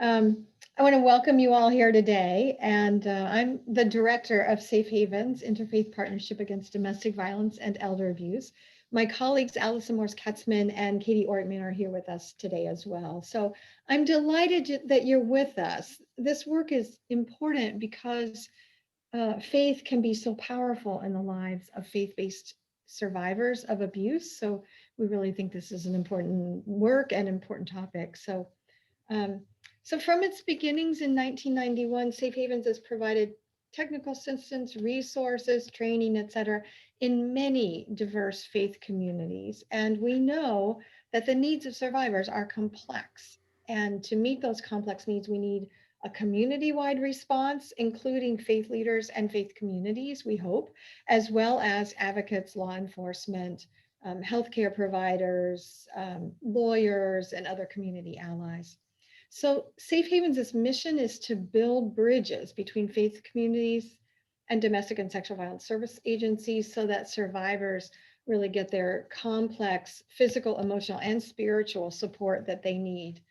I want to welcome you all here today, and I'm the director of Safe Havens Interfaith Partnership Against Domestic Violence and Elder Abuse. My colleagues Allison Morse-Katzman and Katie Ortman are here with us today as well. So I'm delighted that you're with us. This work is important because faith can be so powerful in the lives of faith-based survivors of abuse. So we really think this is an important work and important topic. Um, so from its beginnings in 1991, Safe Havens has provided technical assistance, resources, training, et cetera, in many diverse faith communities. And we know that the needs of survivors are complex. And to meet those complex needs, we need a community-wide response, including faith leaders and faith communities, we hope, as well as advocates, law enforcement, healthcare providers, lawyers, and other community allies. So Safe Havens' mission is to build bridges between faith communities and domestic and sexual violence service agencies so that survivors really get their complex physical, emotional, and spiritual support that they need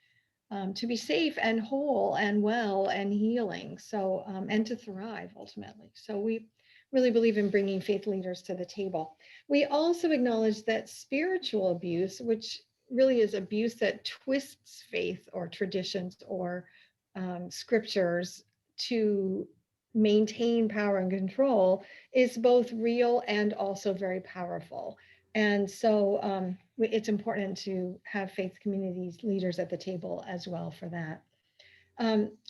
to be safe and whole and well and healing. So, and to thrive ultimately. So we really believe in bringing faith leaders to the table. We also acknowledge that spiritual abuse, which really is abuse that twists faith or traditions or scriptures to maintain power and control, is both real and also very powerful. And so it's important to have faith communities leaders at the table as well for that.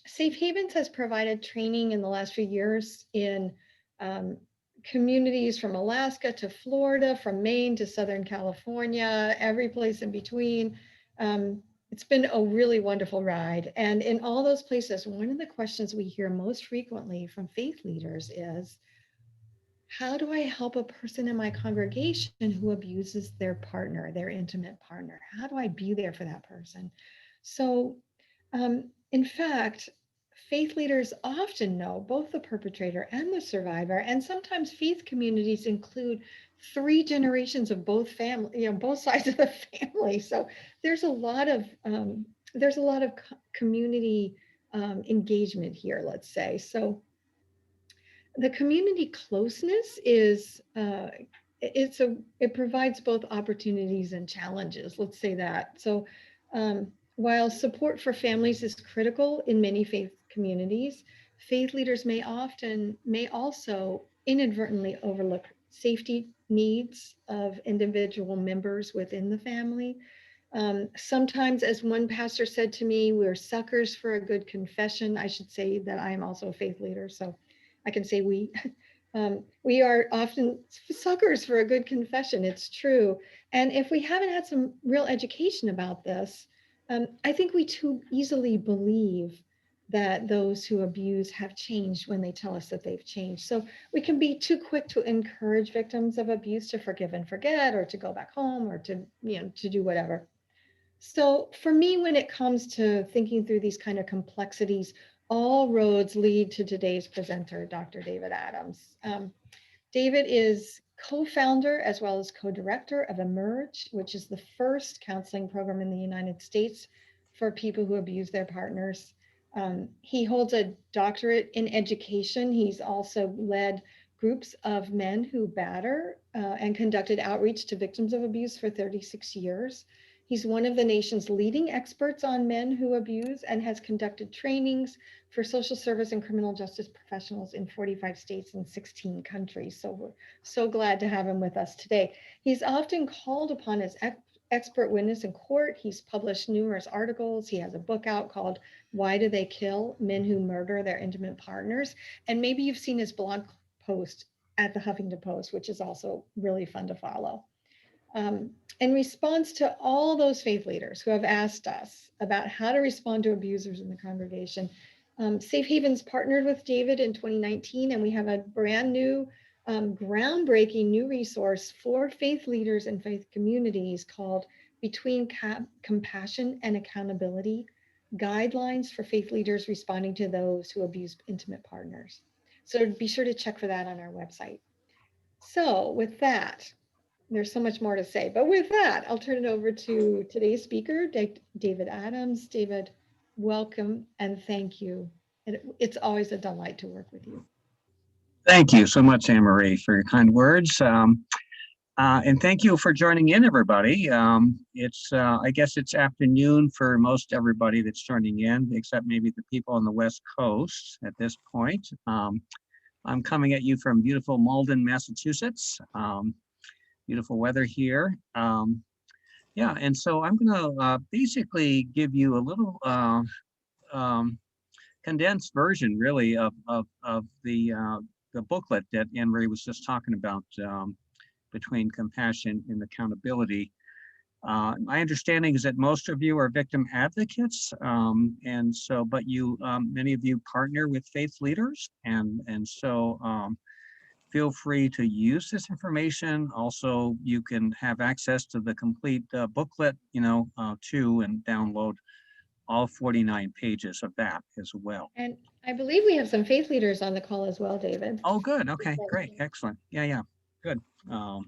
Safe Havens has provided training in the last few years in um, communities from Alaska to Florida, from Maine to Southern California, every place in between. It's been a really wonderful ride. And in all those places, one of the questions we hear most frequently from faith leaders is, how do I help a person in my congregation who abuses their partner, their intimate partner? How do I be there for that person? So, in fact, faith leaders often know both the perpetrator and the survivor, and sometimes faith communities include three generations of both family, both sides of the family. So there's a lot of community engagement here, let's say. So the community closeness is it provides both opportunities and challenges, let's say that. So while support for families is critical in many faith communities, faith leaders may also inadvertently overlook safety needs of individual members within the family. Sometimes, as one pastor said to me, we're suckers for a good confession. I should say that I am also a faith leader, so I can say we. We are often suckers for a good confession. It's true. And if we haven't had some real education about this, I think we too easily believe that those who abuse have changed when they tell us that they've changed. So we can be too quick to encourage victims of abuse to forgive and forget, or to go back home, or to do whatever. So for me, when it comes to thinking through these kind of complexities, all roads lead to today's presenter, Dr. David Adams. David is co-founder as well as co-director of Emerge, which is the first counseling program in the United States for people who abuse their partners. He holds a doctorate in education. He's also led groups of men who batter and conducted outreach to victims of abuse for 36 years. He's one of the nation's leading experts on men who abuse and has conducted trainings for social service and criminal justice professionals in 45 states and 16 countries. So we're so glad to have him with us today. He's often called upon as expert witness in court. He's published numerous articles. He has a book out called Why Do They Kill? Men Who Murder Their Intimate Partners. And maybe you've seen his blog post at the Huffington Post, which is also really fun to follow. In response to all those faith leaders who have asked us about how to respond to abusers in the congregation, Safe Havens partnered with David in 2019, and we have a brand new, groundbreaking new resource for faith leaders and faith communities called Between Compassion and Accountability, Guidelines for Faith Leaders Responding to Those Who Abuse Intimate Partners. So be sure to check for that on our website. So with that, there's so much more to say, but with that, I'll turn it over to today's speaker, David Adams. David, welcome and thank you. It's always a delight to work with you. Thank you so much, Anne Marie, for your kind words. And thank you for joining in, everybody. I guess it's afternoon for most everybody that's joining in, except maybe the people on the West Coast at this point. I'm coming at you from beautiful Malden, Massachusetts. Beautiful weather here. Yeah, and so I'm going to basically give you a little um, condensed version, really, of the booklet that Anne Marie was just talking about. Between compassion and accountability. My understanding is that most of you are victim advocates, and so, but many of you partner with faith leaders, and so feel free to use this information. Also, you can have access to the complete booklet, too, and download all 49 pages of that as well. And I believe we have some faith leaders on the call as well, David. Oh, good. Okay, great, excellent. Yeah, good. All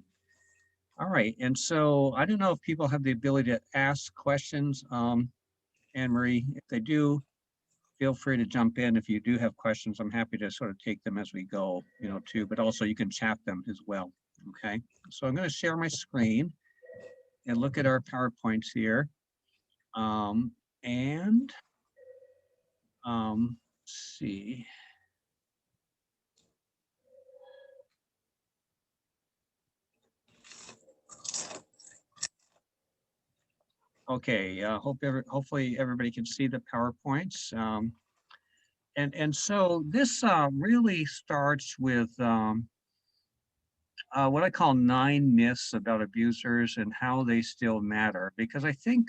right, and so I don't know if people have the ability to ask questions. Anne Marie, if they do, feel free to jump in. If you do have questions, I'm happy to sort of take them as we go, too, but also you can chat them as well. Okay, so I'm going to share my screen and look at our PowerPoints here. And let's see. Okay, hopefully everybody can see the PowerPoints. And so this really starts with what I call 9 myths about abusers and how they still matter. Because I think,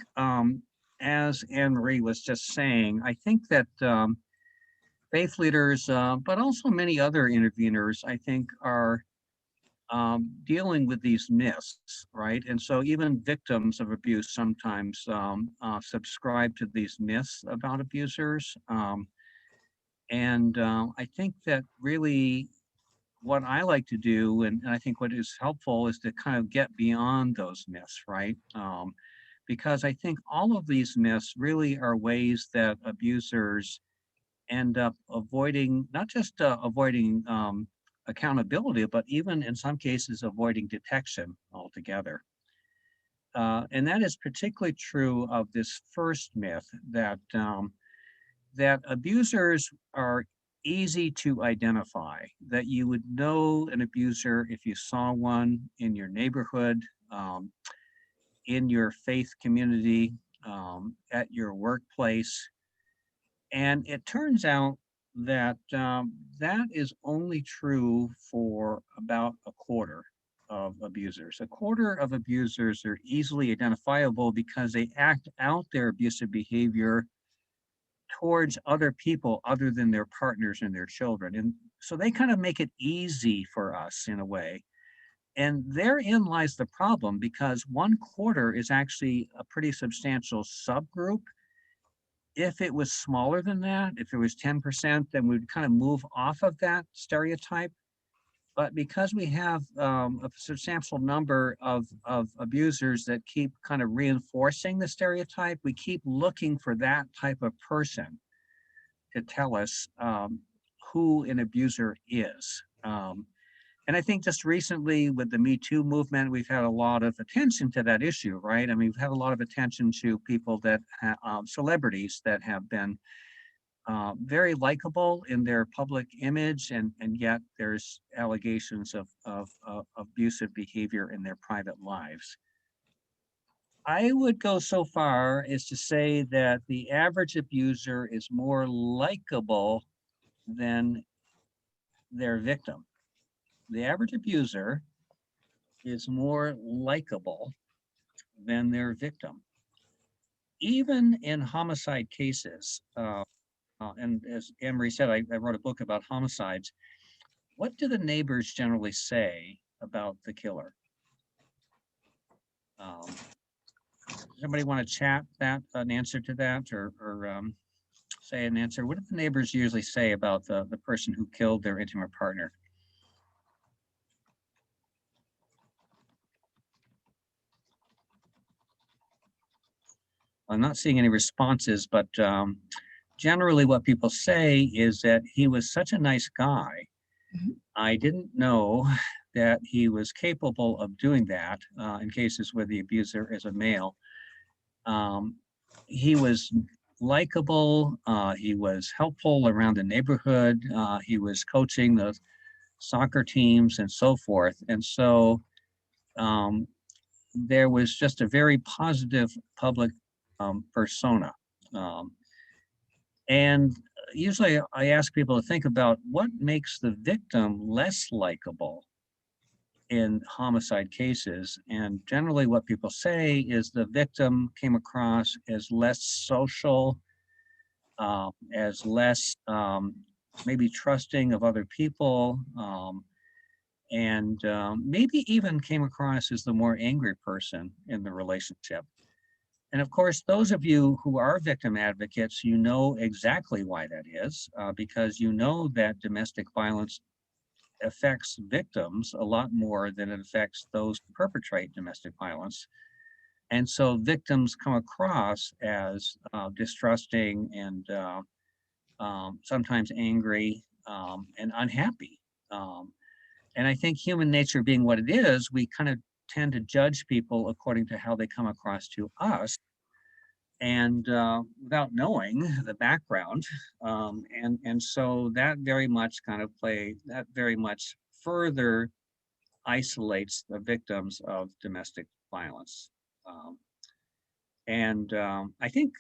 as Anne Marie was just saying, I think that faith leaders, but also many other interveners, I think are dealing with these myths, right? And so even victims of abuse sometimes subscribe to these myths about abusers. And I think that really what I like to do, and I think what is helpful, is to kind of get beyond those myths, right? Because I think all of these myths really are ways that abusers end up avoiding, not just avoiding accountability, but even in some cases avoiding detection altogether. And that is particularly true of this first myth that abusers are easy to identify, that you would know an abuser if you saw one in your neighborhood, in your faith community, at your workplace. And it turns out that that is only true for about a quarter of abusers. A quarter of abusers are easily identifiable because they act out their abusive behavior towards other people other than their partners and their children. And so they kind of make it easy for us in a way. And therein lies the problem, because 1/4 is actually a pretty substantial subgroup. If it was smaller than that, if it was 10%, then we'd kind of move off of that stereotype. But because we have a substantial number of abusers that keep kind of reinforcing the stereotype, we keep looking for that type of person to tell us who an abuser is. And I think just recently with the Me Too movement, we've had a lot of attention to that issue, right? I mean, we've had a lot of attention to people celebrities that have been very likable in their public image, and yet there's allegations of abusive behavior in their private lives. I would go so far as to say that the average abuser is more likable than their victim. The average abuser is more likable than their victim. Even in homicide cases, and as Anne Marie said, I wrote a book about homicides. What do the neighbors generally say about the killer? Somebody want to chat an answer to that, or say an answer? What do the neighbors usually say about the person who killed their intimate partner? I'm not seeing any responses, but generally what people say is that he was such a nice guy. Mhm. I didn't know that he was capable of doing that in cases where the abuser is a male. Um, he was likable. He was helpful around the neighborhood. He was coaching the soccer teams and so forth. And so um, there was just a very positive public persona. Um, and usually I ask people to think about what makes the victim less likable in homicide cases. And generally, what people say is the victim came across as less social, as less maybe trusting of other people, and maybe even came across as the more angry person in the relationship. And of course, those of you who are victim advocates, you know exactly why that is, because you know that domestic violence affects victims a lot more than it affects those who perpetrate domestic violence. And so victims come across as distrusting and sometimes angry and unhappy. Um, and I think human nature being what it is, we kind of tend to judge people according to how they come across to us and without knowing the background. And so that very much that very much further isolates the victims of domestic violence. Um, and I think,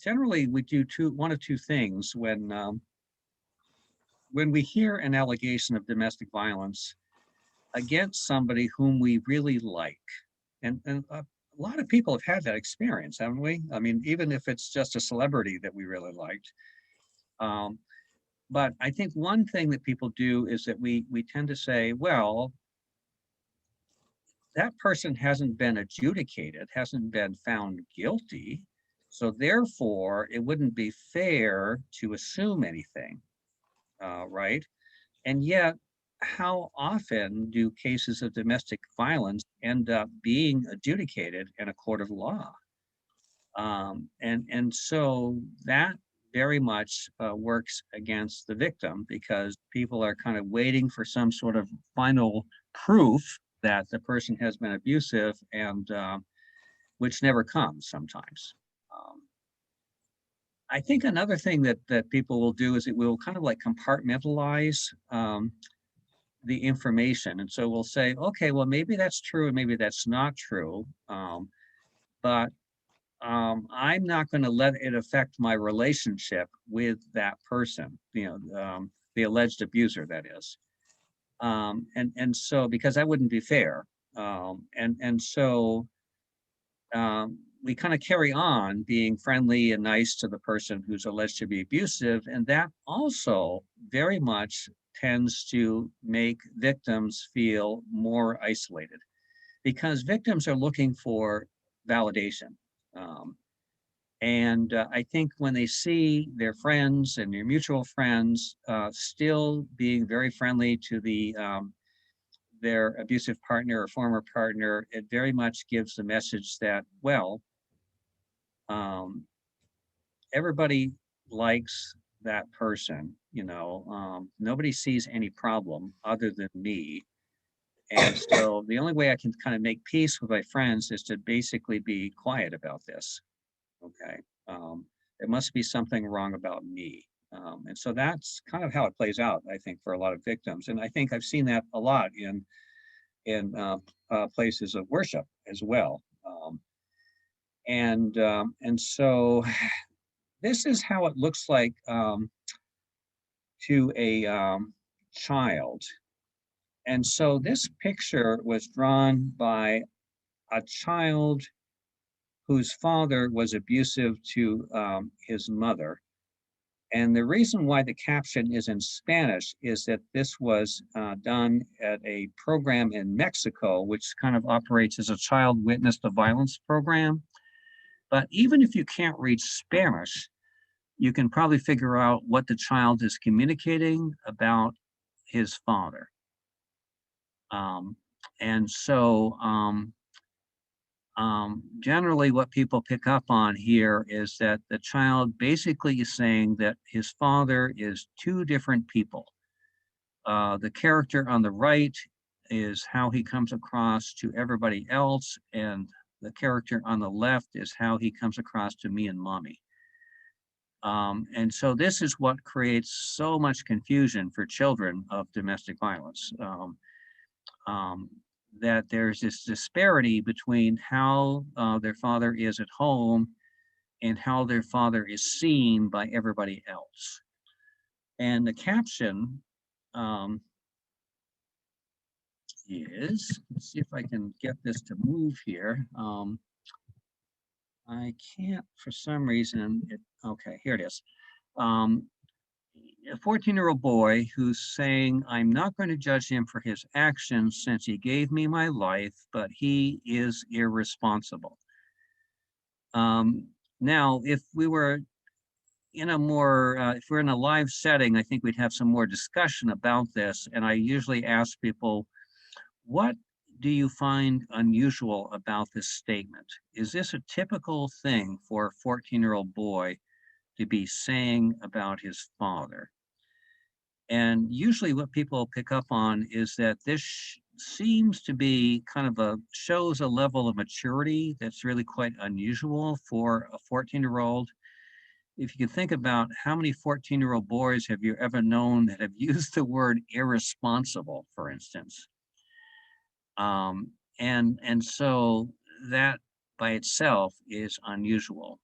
generally we do one of two things when we hear an allegation of domestic violence against somebody whom we really like. And a lot of people have had that experience, haven't we? I mean, even if it's just a celebrity that we really liked. Um, but I think one thing that people do is that we tend to say, well, that person hasn't been adjudicated, hasn't been found guilty. So therefore, it wouldn't be fair to assume anything, right? And yet, how often do cases of domestic violence end up being adjudicated in a court of law? And so that very much works against the victim because people are kind of waiting for some sort of final proof that the person has been abusive and which never comes sometimes. Um, I think another thing that people will do is it will kind of like compartmentalize the information. And so we'll say, okay, well, maybe that's true and maybe that's not true. But I'm not going to let it affect my relationship with that person, the alleged abuser, that is. And so because that wouldn't be fair. And so we kind of carry on being friendly and nice to the person who's alleged to be abusive. And that also very much tends to make victims feel more isolated because victims are looking for validation. Um, and I think when they see their friends and their mutual friends still being very friendly to their abusive partner or former partner, it very much gives the message that, well, um, everybody likes that person, nobody sees any problem other than me. And so the only way I can kind of make peace with my friends is to basically be quiet about this. Okay. There must be something wrong about me. And so that's kind of how it plays out, I think, for a lot of victims. And I think I've seen that a lot in places of worship as well. And so this is how it looks like to a child. And so this picture was drawn by a child whose father was abusive to his mother. And the reason why the caption is in Spanish is that this was done at a program in Mexico, which kind of operates as a child witness to violence program. But even if you can't read Spanish, you can probably figure out what the child is communicating about his father. Um, and so Generally what people pick up on here is that the child basically is saying that his father is two different people. The character on the right is how he comes across to everybody else, and the character on the left is how he comes across to me and mommy. And so this is what creates so much confusion for children of domestic violence. Um, that there's this disparity between how their father is at home and how their father is seen by everybody else. And the caption um, let's see if I can get this to move here. I can't for some reason, okay, here it is. Um, a 14-year-old boy who's saying, I'm not going to judge him for his actions since he gave me my life, but he is irresponsible. Now, if we were in a more, if we're in a live setting, I think we'd have some more discussion about this. And I usually ask people, what do you find unusual about this statement? Is this a typical thing for a 14-year-old boy to be saying about his father? And usually what people pick up on is that this seems to be kind of shows a level of maturity that's really quite unusual for a 14-year-old. If you can think about how many 14-year-old boys have you ever known that have used the word irresponsible, for instance? Um, and so that by itself is unusual.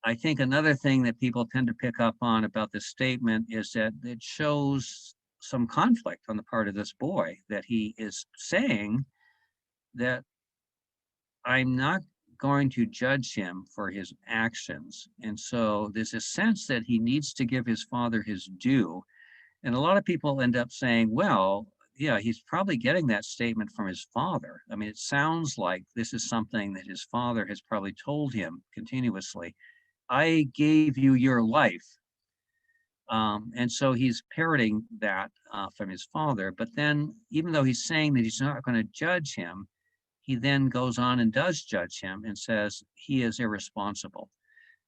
I think another thing that people tend to pick up on about this statement is that it shows some conflict on the part of this boy, that he is saying that I'm not going to judge him for his actions. And so there's a sense that he needs to give his father his due. And a lot of people end up saying, well, yeah, he's probably getting that statement from his father. I mean, it sounds like this is something that his father has probably told him continuously. I gave you your life. And so he's parroting that from his father. But then, even though he's saying that he's not going to judge him, he then goes on and does judge him and says he is irresponsible.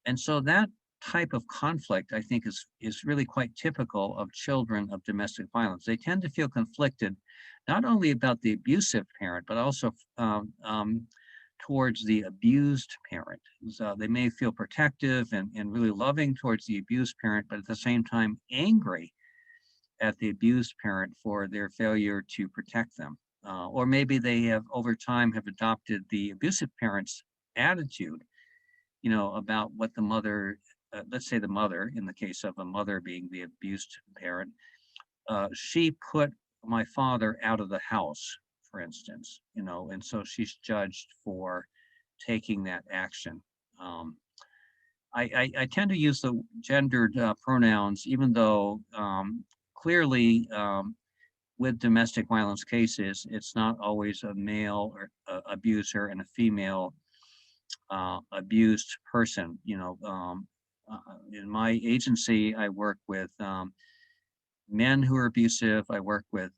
And so that type of conflict, I think, is really quite typical of children of domestic violence. They tend to feel conflicted, not only about the abusive parent, but also towards the abused parent. So they may feel protective and really loving towards the abused parent, but at the same time angry at the abused parent for their failure to protect them. Or maybe they have over time have adopted the abusive parent's attitude, about what the mother, let's say the mother, in the case of a mother being the abused parent, she put my father out of the house, for instance, and so she's judged for taking that action. Um, I tend to use the gendered pronouns, even though clearly with domestic violence cases, it's not always a male or abuser and a female abused person. In my agency, I work with men who are abusive. I work with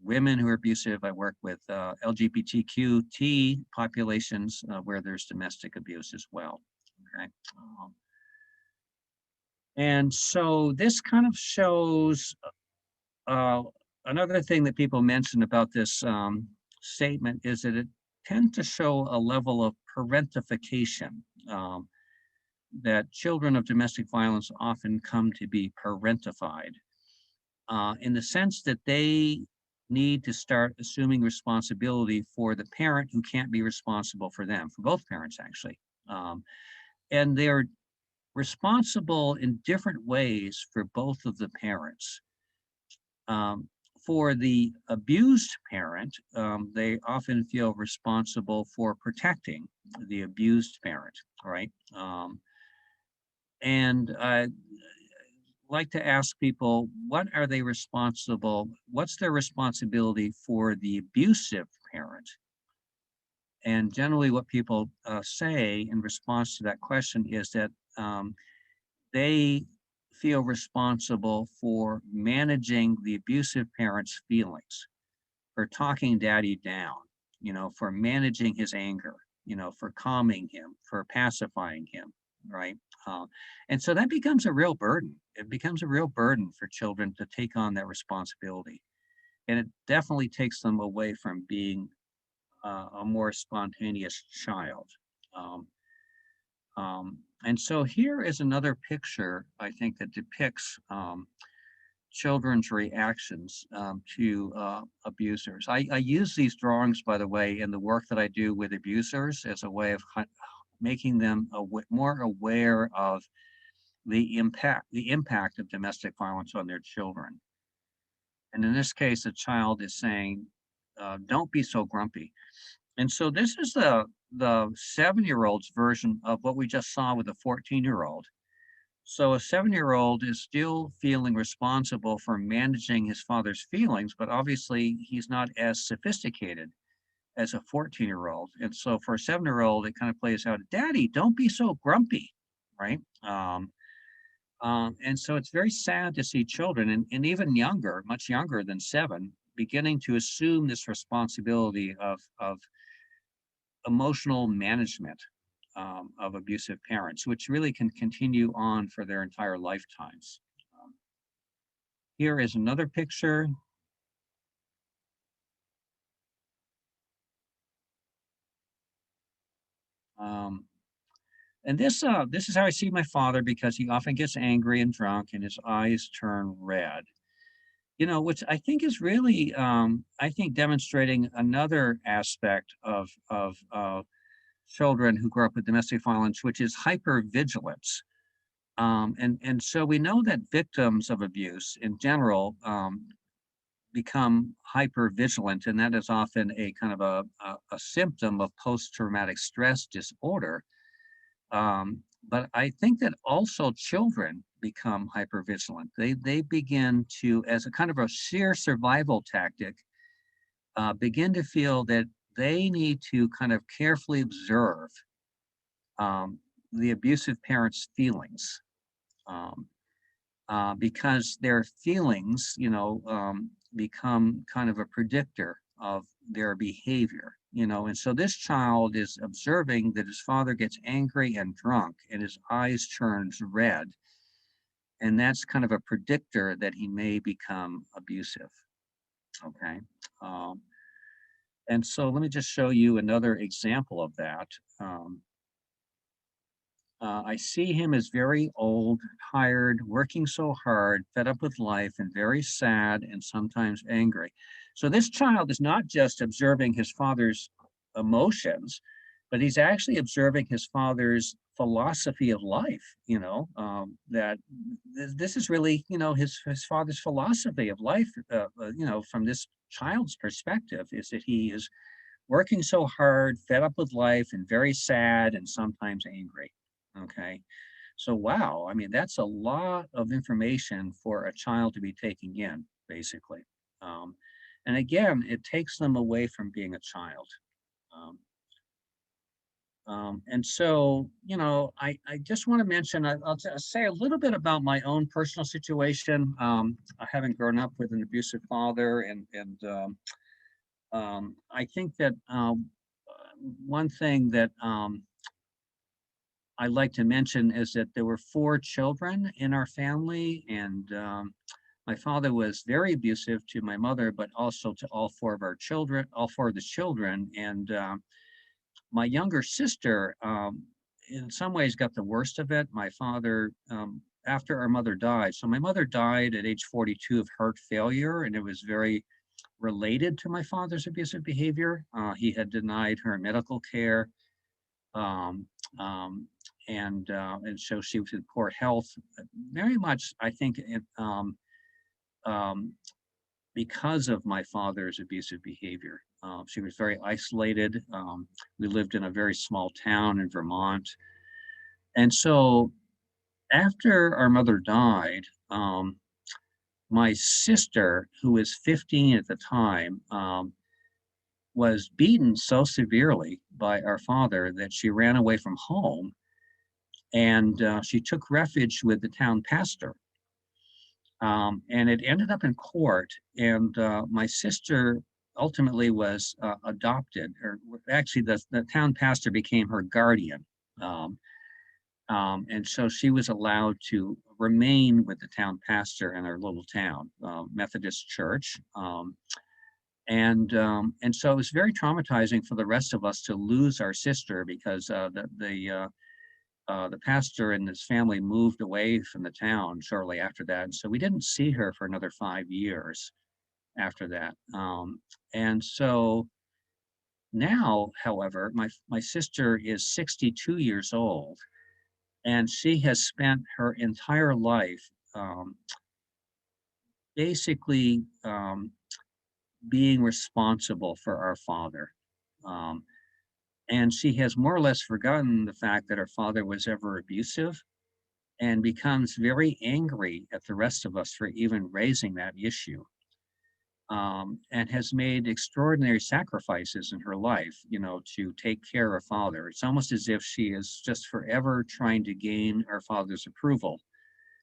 women who are abusive. I work with LGBTQT populations where there's domestic abuse as well. Okay. And so this kind of shows uh, another thing that people mention about this statement is that it tends to show a level of parentification. That children of domestic violence often come to be parentified in the sense that they need to start assuming responsibility for the parent who can't be responsible for them, for both parents actually. And they're responsible in different ways for both of the parents. For the abused parent, they often feel responsible for protecting the abused parent, right? And I like to ask people, what are they responsible? What's their responsibility for the abusive parent? And generally what people say in response to that question is that they feel responsible for managing the abusive parent's feelings, for talking daddy down, for managing his anger, for calming him, for pacifying him, right? And so that becomes a real burden. It becomes a real burden for children to take on that responsibility. And it definitely takes them away from being a more spontaneous child. Um, and so here is another picture, I think, that depicts children's reactions to abusers. I use these drawings, by the way, in the work that I do with abusers as a way of making them more aware of the impact of domestic violence on their children. And in this case, the child is saying, "Don't be so grumpy." And so this is the 7-year-old's version of what we just saw with the 14-year-old. So a 7-year-old is still feeling responsible for managing his father's feelings, but obviously he's not as sophisticated as a 14-year-old. And so for a 7-year-old, it kind of plays out, "Daddy, don't be so grumpy," right? And so it's very sad to see children, and even younger, much younger than 7, beginning to assume this responsibility of emotional management of abusive parents, which really can continue on for their entire lifetimes. Um, Here is another picture. Um, and this is how I see my father, because he often gets angry and drunk and his eyes turn red. Which I think is really, I think, demonstrating another aspect of children who grow up with domestic violence, which is hypervigilance. And so we know that victims of abuse in general become hypervigilant, and that is often a kind of a symptom of post-traumatic stress disorder. But I think that also children become hypervigilant. They begin to, as a kind of a sheer survival tactic, begin to feel that they need to kind of carefully observe um, the abusive parent's feelings. Um, because their feelings, become kind of a predictor of their behavior, And so this child is observing that his father gets angry and drunk and his eyes turns red. And that's kind of a predictor that he may become abusive. Okay. Um, and so let me just show you another example of that. Um, I see him as very old, tired, working so hard, fed up with life, and very sad and sometimes angry. So this child is not just observing his father's emotions, but he's actually observing his father's philosophy of life. That this is really, his father's philosophy of life. From this child's perspective, is that he is working so hard, fed up with life, and very sad and sometimes angry. Okay. So, wow, I mean, that's a lot of information for a child to be taking in, basically. Um, and again, it takes them away from being a child. Um, and so, I just want to mention, I'll just say a little bit about my own personal situation. I haven't grown up with an abusive father, and I think that one thing that I like to mention is that there were 4 children in our family, and my father was very abusive to my mother, but also to all 4 of our children, all 4 of the children. And my younger sister, in some ways, got the worst of it. My father, after our mother died, so my mother died at age 42 of heart failure, and it was very related to my father's abusive behavior. He had denied her medical care. Um, um, and so she was in poor health, very much, I think, um, because of my father's abusive behavior. She was very isolated. We lived in a very small town in Vermont. And so after our mother died, my sister, who was 15 at the time, was beaten so severely by our father that she ran away from home, and she took refuge with the town pastor. And it ended up in court, and my sister ultimately was adopted, or actually the town pastor became her guardian. Um, and so she was allowed to remain with the town pastor in our little town, Methodist church. And so it was very traumatizing for the rest of us to lose our sister, because the pastor and his family moved away from the town shortly after that. And so we didn't see her for another 5 years after that. And so now, however, my sister is 62 years old, and she has spent her entire life um, basically being responsible for our father. Um, and she has more or less forgotten the fact that her father was ever abusive, and becomes very angry at the rest of us for even raising that issue. And has made extraordinary sacrifices in her life, to take care of father. It's almost as if she is just forever trying to gain our father's approval,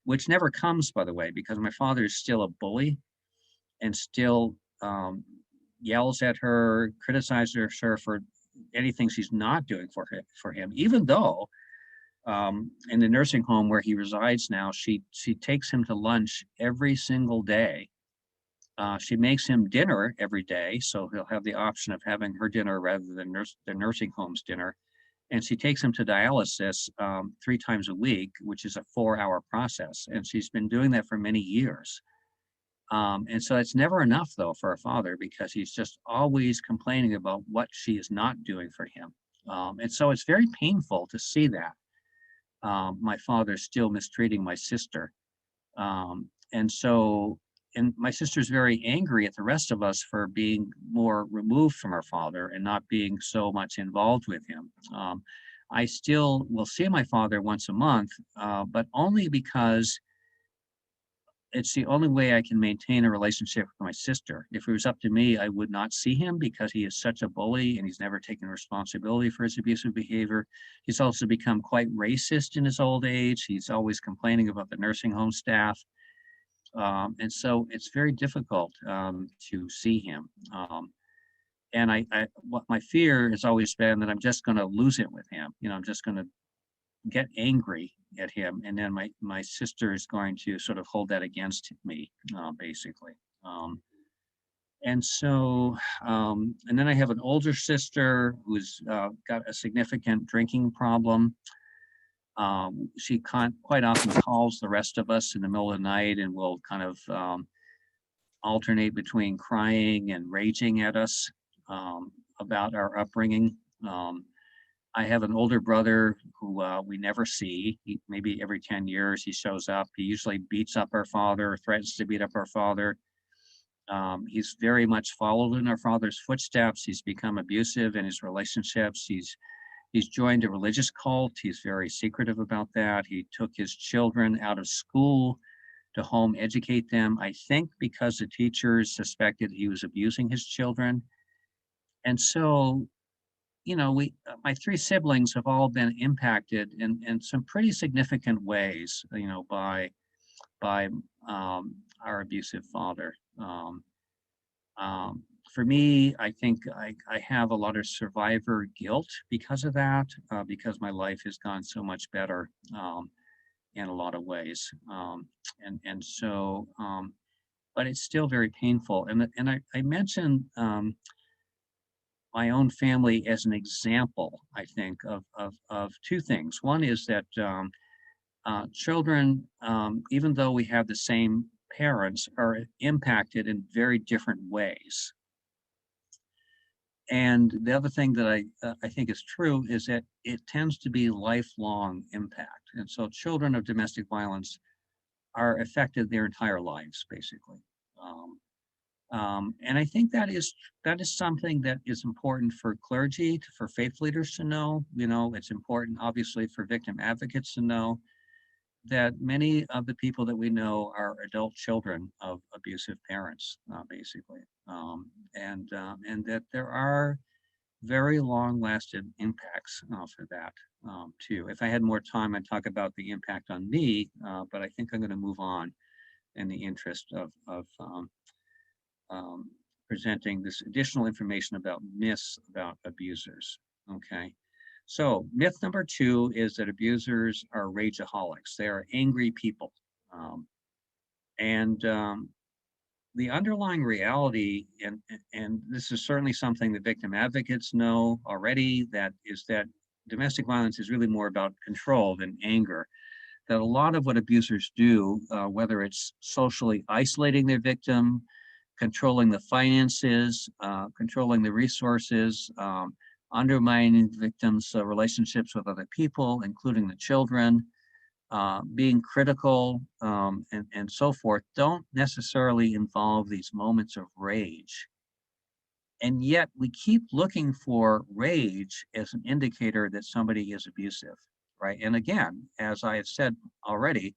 which never comes, by the way, because my father is still a bully, and still yells at her, criticizes her for anything she's not doing for him, even though in the nursing home where he resides now, she takes him to lunch every single day. She makes him dinner every day, so he'll have the option of having her dinner rather than the nursing home's dinner. And she takes him to dialysis 3 times a week, which is a 4-hour process. And she's been doing that for many years. And so it's never enough, though, for a father, because he's just always complaining about what she is not doing for him. And so it's very painful to see that my father still mistreating my sister. And my sister's very angry at the rest of us for being more removed from our father and not being so much involved with him. I still will see my father once a month, but only because it's the only way I can maintain a relationship with my sister. If it was up to me, I would not see him, because he is such a bully and he's never taken responsibility for his abusive behavior. He's also become quite racist in his old age. He's always complaining about the nursing home staff. And so it's very difficult to see him. And what my fear has always been that I'm just going to lose it with him. I'm just going to get angry at him, and then my sister is going to sort of hold that against me, basically. And then I have an older sister who's got a significant drinking problem. She quite often calls the rest of us in the middle of the night, and will kind of alternate between crying and raging at us about our upbringing. I have an older brother who we never see. Maybe every 10 years he shows up. He usually beats up our father, threatens to beat up our father. He's very much followed in our father's footsteps. He's become abusive in his relationships. He's joined a religious cult. He's very secretive about that. He took his children out of school to home educate them, I think because the teachers suspected he was abusing his children. And so my 3 siblings have all been impacted in some pretty significant ways, by our abusive father. For me, I think I have a lot of survivor guilt because of that, because my life has gone so much better in a lot of ways. But it's still very painful. And I mentioned my own family as an example, I think, of 2 things. One is that children, even though we have the same parents, are impacted in very different ways. And the other thing that I think is true is that it tends to be lifelong impact. And so children of domestic violence are affected their entire lives, basically. And I think that is something that is important for clergy, for faith leaders to know. It's important, obviously, for victim advocates to know that many of the people that we know are adult children of abusive parents, basically, and that there are very long-lasting impacts for that too. If I had more time, I'd talk about the impact on me, but I think I'm going to move on in the interest of presenting this additional information about myths about abusers. Okay. So myth number 2 is that abusers are rageaholics. They are angry people. Um, and the underlying reality, and this is certainly something that victim advocates know already, that is that domestic violence is really more about control than anger. That a lot of what abusers do, whether it's socially isolating their victim, controlling the finances, controlling the resources, undermining the victim's relationships with other people, including the children, being critical, and so forth, don't necessarily involve these moments of rage. And yet we keep looking for rage as an indicator that somebody is abusive, right? And again, as I have said already,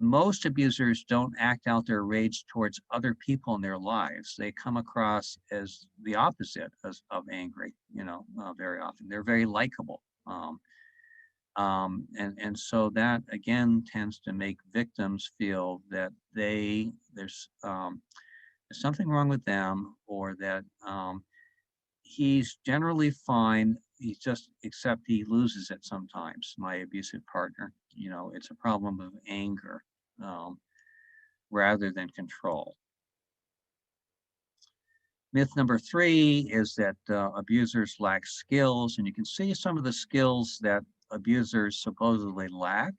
most abusers don't act out their rage towards other people in their lives. They come across as the opposite of angry, very often. They're very likable. And so that again tends to make victims feel that there's something wrong with them, or that he's generally fine. He's just, except he loses it sometimes. My abusive partner, it's a problem of anger, um, rather than control. Myth number 3 is that abusers lack skills, and you can see some of the skills that abusers supposedly lack.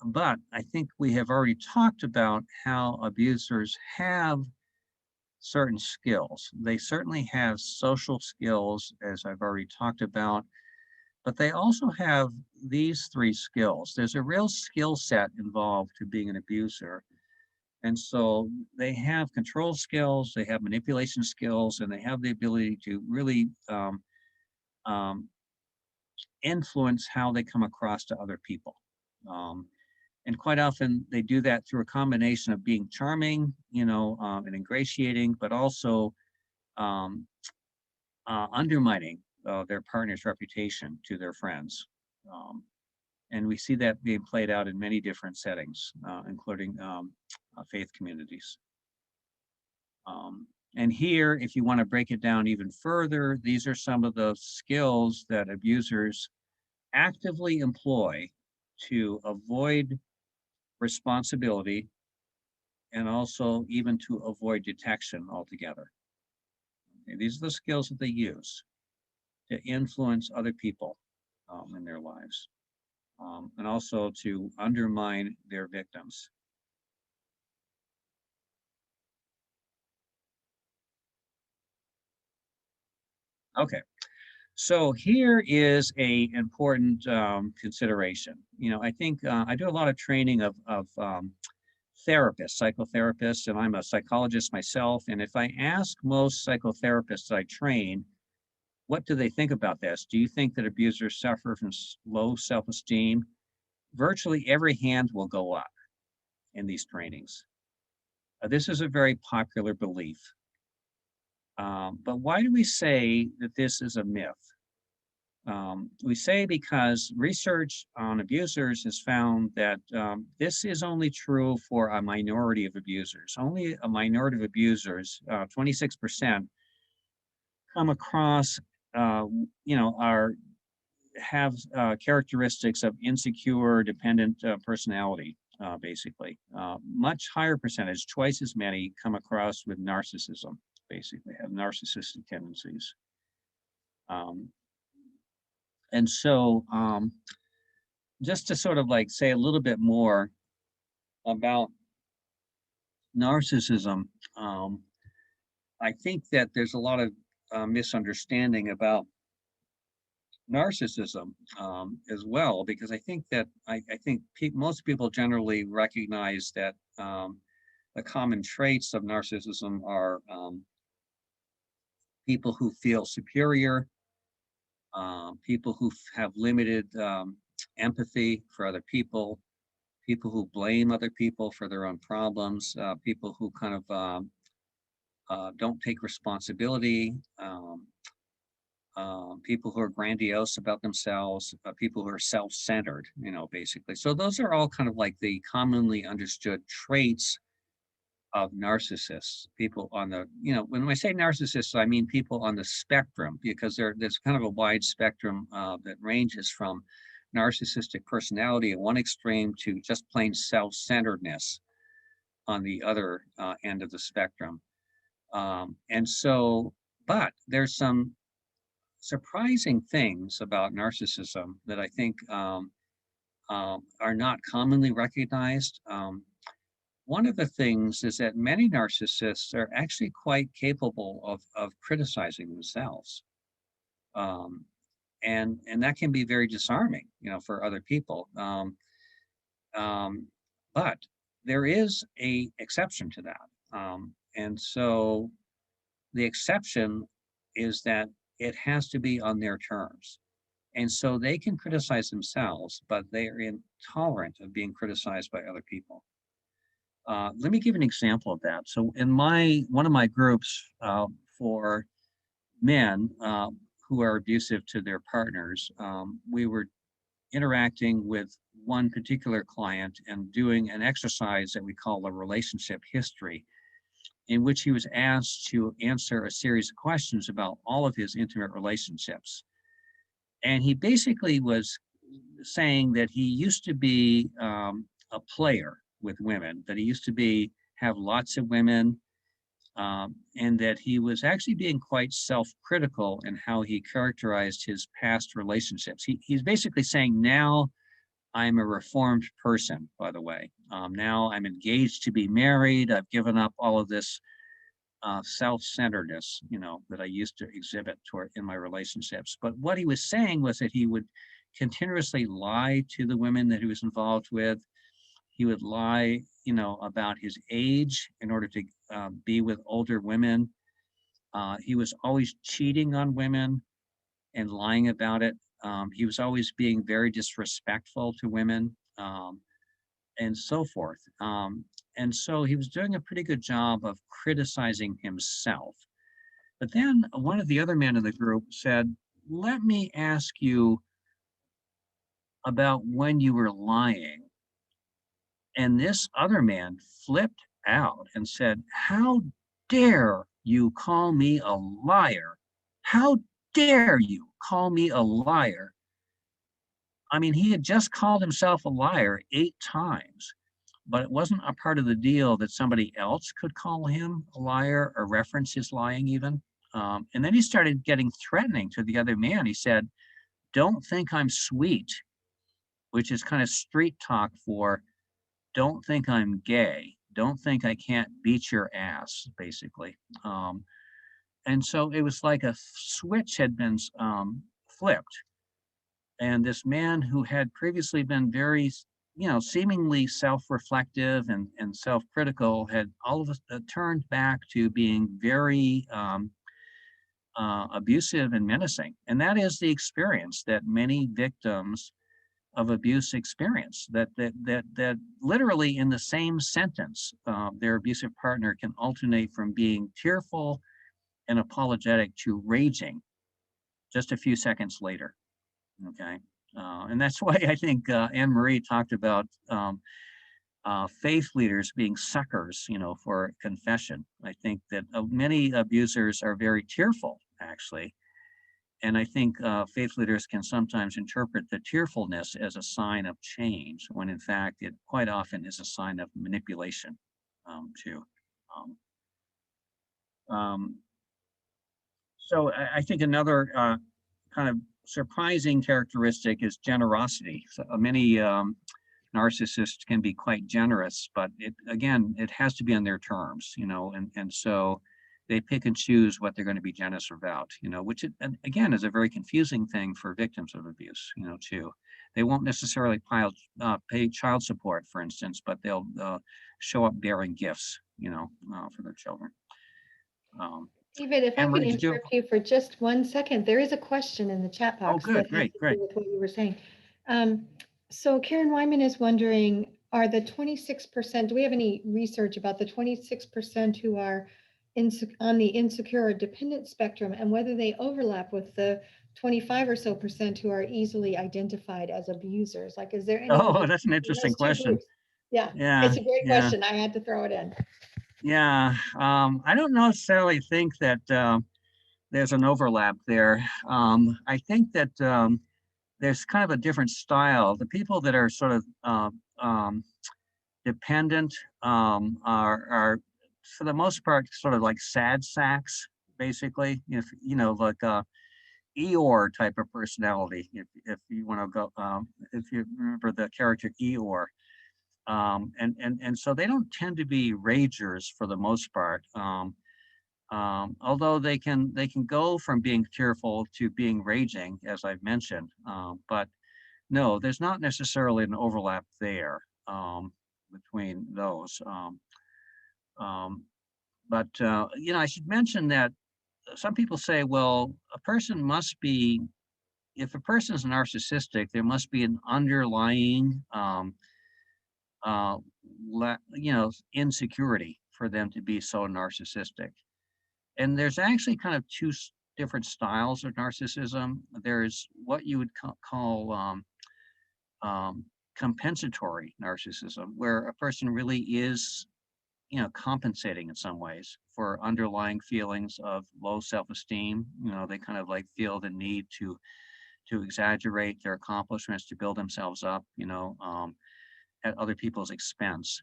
But I think we have already talked about how abusers have certain skills. They certainly have social skills, as I've already talked about, but they also have these 3 skills. There's a real skill set involved to being an abuser. And so they have control skills, they have manipulation skills, and they have the ability to really um, influence how they come across to other people. Um, and quite often they do that through a combination of being charming, and ingratiating, but also um, undermining their partner's reputation to their friends. Um, and we see that being played out in many different settings, including faith communities. And here, if you want to break it down even further, these are some of the skills that abusers actively employ to avoid responsibility, and also even to avoid detection altogether. Okay, these are the skills that they use to influence other people in their lives, and also to undermine their victims. Okay, so here is a important consideration. I think I do a lot of training of therapists, psychotherapists, and I'm a psychologist myself. And if I ask most psychotherapists I train, what do they think about this? Do you think that abusers suffer from low self-esteem? Virtually every hand will go up in these trainings. This is a very popular belief. But why do we say that this is a myth? We say because research on abusers has found that this is only true for a minority of abusers. Only a minority of abusers, 26%, come across, are have characteristics of insecure, dependent personality, basically. Much higher percentage, twice as many, come across with narcissism, basically, have narcissistic tendencies. Um, and so, just to sort of like say a little bit more about narcissism, I think that there's a lot of misunderstanding about narcissism as well, because I think that I think most people generally recognize that the common traits of narcissism are people who feel superior, people who have limited empathy for other people who blame other people for their own problems, people who kind of don't take responsibility, people who are grandiose about themselves, people who are self-centered, basically. So those are all kind of like the commonly understood traits of narcissists, people on the, when I say narcissists, I mean people on the spectrum, because there's kind of a wide spectrum that ranges from narcissistic personality at one extreme to just plain self-centeredness on the other end of the spectrum. And so, but there's some surprising things about narcissism that I think are not commonly recognized. One of the things is that many narcissists are actually quite capable of criticizing themselves. Um, and that can be very disarming, for other people. Um, but there is a exception to that. And so the exception is that it has to be on their terms. And so they can criticize themselves, but they are intolerant of being criticized by other people. Let me give an example of that. So in one of my groups for men who are abusive to their partners, we were interacting with one particular client and doing an exercise that we call a relationship history, in which he was asked to answer a series of questions about all of his intimate relationships. And he basically was saying that he used to be a player with women, that he used to have lots of women, and that he was actually being quite self-critical in how he characterized his past relationships. He's basically saying, now I'm a reformed person, by the way. Now I'm engaged to be married. I've given up all of this self-centeredness, that I used to exhibit toward in my relationships. But what he was saying was that he would continuously lie to the women that he was involved with. He would lie, about his age in order to be with older women. He was always cheating on women and lying about it. He was always being very disrespectful to women, and so forth. And so he was doing a pretty good job of criticizing himself. But then one of the other men in the group said, let me ask you about when you were lying. And this other man flipped out and said, how dare you call me a liar? How dare you call me a liar? I mean, he had just called himself a liar 8 times, but it wasn't a part of the deal that somebody else could call him a liar or reference his lying even. And then he started getting threatening to the other man. He said, don't think I'm sweet, which is kind of street talk for don't think I'm gay. Don't think I can't beat your ass, basically. And so it was like a switch had been flipped. And this man who had previously been very, seemingly self-reflective and self-critical had all of a turned back to being very abusive and menacing. And that is the experience that many victims of abuse experience, that literally in the same sentence, their abusive partner can alternate from being tearful and apologetic to raging just a few seconds later. Okay. And that's why I think Anne Marie talked about faith leaders being suckers, for confession. I think that many abusers are very tearful, actually. And I think faith leaders can sometimes interpret the tearfulness as a sign of change, when in fact it quite often is a sign of manipulation, too. Um, um, so I think another kind of surprising characteristic is generosity. So many narcissists can be quite generous, but it has to be on their terms, and so they pick and choose what they're going to be generous about, which again is a very confusing thing for victims of abuse, too. They won't necessarily pay child support, for instance, but they'll show up bearing gifts, for their children. David, if I Anne could Marie, did you? interrupt you for just 1 second, there is a question in the chat Oh, box good, that has great, to great. do with what you were saying. So Karen Wyman is wondering, are the 26%, do we have any research about the 26% who are on the insecure or dependent spectrum, and whether they overlap with the 25 or so percent who are easily identified as abusers? Like, is there any Oh, relation that's an between interesting those two question. groups? Yeah, Yeah, it's a great yeah. question. I had to throw it in. Yeah, I don't necessarily think that there's an overlap there. I think that there's kind of a different style. The people that are sort of dependent are, for the most part, sort of like sad sacks, basically. If you know, like Eeyore type of personality. If you want to go, if you remember the character Eeyore, and so they don't tend to be ragers for the most part. Although they can go from being cheerful to being raging, as I've mentioned. But no, there's not necessarily an overlap there between those. Um, but I should mention that some people say, well, a person must be, if a person is narcissistic, there must be an underlying, uh, insecurity for them to be so narcissistic. And there's actually kind of two different styles of narcissism. There's what you would call um, compensatory narcissism, where a person really is, compensating in some ways for underlying feelings of low self-esteem. They kind of like feel the need to exaggerate their accomplishments to build themselves up, at other people's expense.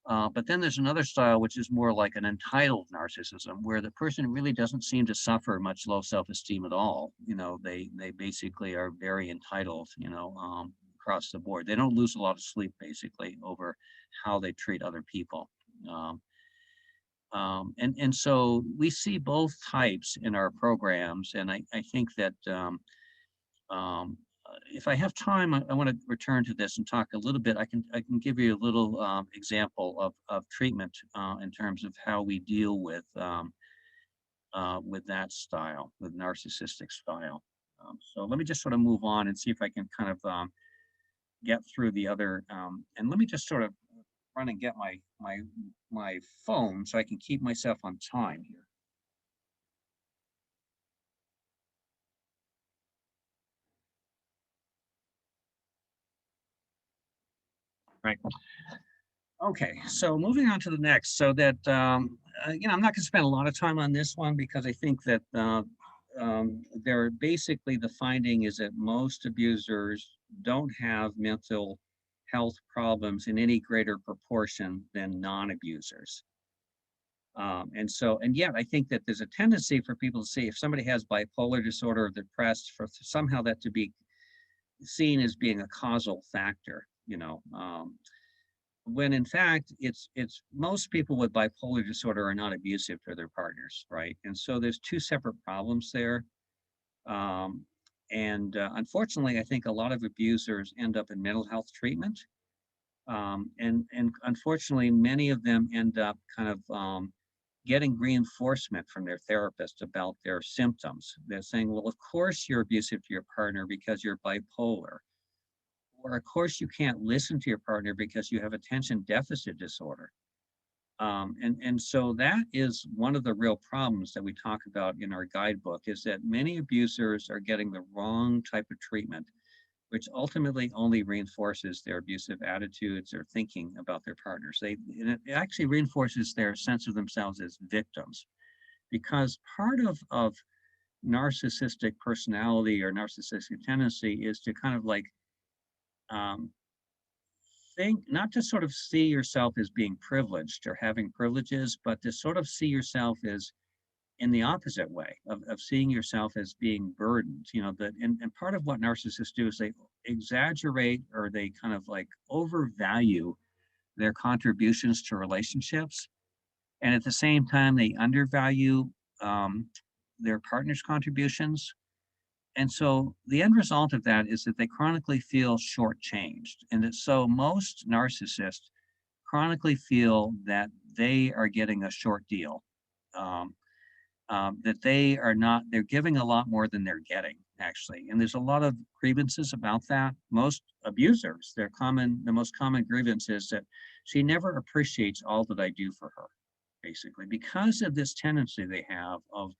But then there's another style which is more like an entitled narcissism, where the person really doesn't seem to suffer much low self-esteem at all. They basically are very entitled, across the board. They don't lose a lot of sleep basically over how they treat other people. Um, and so we see both types in our programs, and I think that if I have time, I want to return to this and talk a little bit. I can give you a little example of treatment in terms of how we deal with that style, with narcissistic style. So let me just sort of move on and see if I can kind of get through the other. And let me just sort of run and get my phone so I can keep myself on time here. Right. Okay, so moving on to the next, so that I'm not going to spend a lot of time on this one because I think that they're basically, the finding is that most abusers don't have mental health problems in any greater proportion than non-abusers. And yet I think that there's a tendency for people to see if somebody has bipolar disorder or depressed, for somehow that to be seen as being a causal factor, when in fact it's most people with bipolar disorder are not abusive to their partners, right? And so there's two separate problems there. And unfortunately, I think a lot of abusers end up in mental health treatment. And unfortunately, many of them end up kind of getting reinforcement from their therapist about their symptoms. They're saying, well, of course you're abusive to your partner because you're bipolar. Or of course you can't listen to your partner because you have attention deficit disorder. And so that is one of the real problems that we talk about in our guidebook, is that many abusers are getting the wrong type of treatment, which ultimately only reinforces their abusive attitudes or thinking about their partners. And it actually reinforces their sense of themselves as victims, because part of narcissistic personality or narcissistic tendency is to kind of like um, think, not to sort of see yourself as being privileged or having privileges, but to sort of see yourself as in the opposite way of seeing yourself as being burdened. And part of what narcissists do is they exaggerate, or they kind of like overvalue their contributions to relationships. And at the same time, they undervalue um, their partner's contributions. And so the end result of that is that they chronically feel shortchanged. And so most narcissists chronically feel that they are getting a short deal, um, that they are not, they're giving a lot more than they're getting, actually. And there's a lot of grievances about that. Most abusers, the most common grievance is that she never appreciates all that I do for her, basically, because of this tendency they have of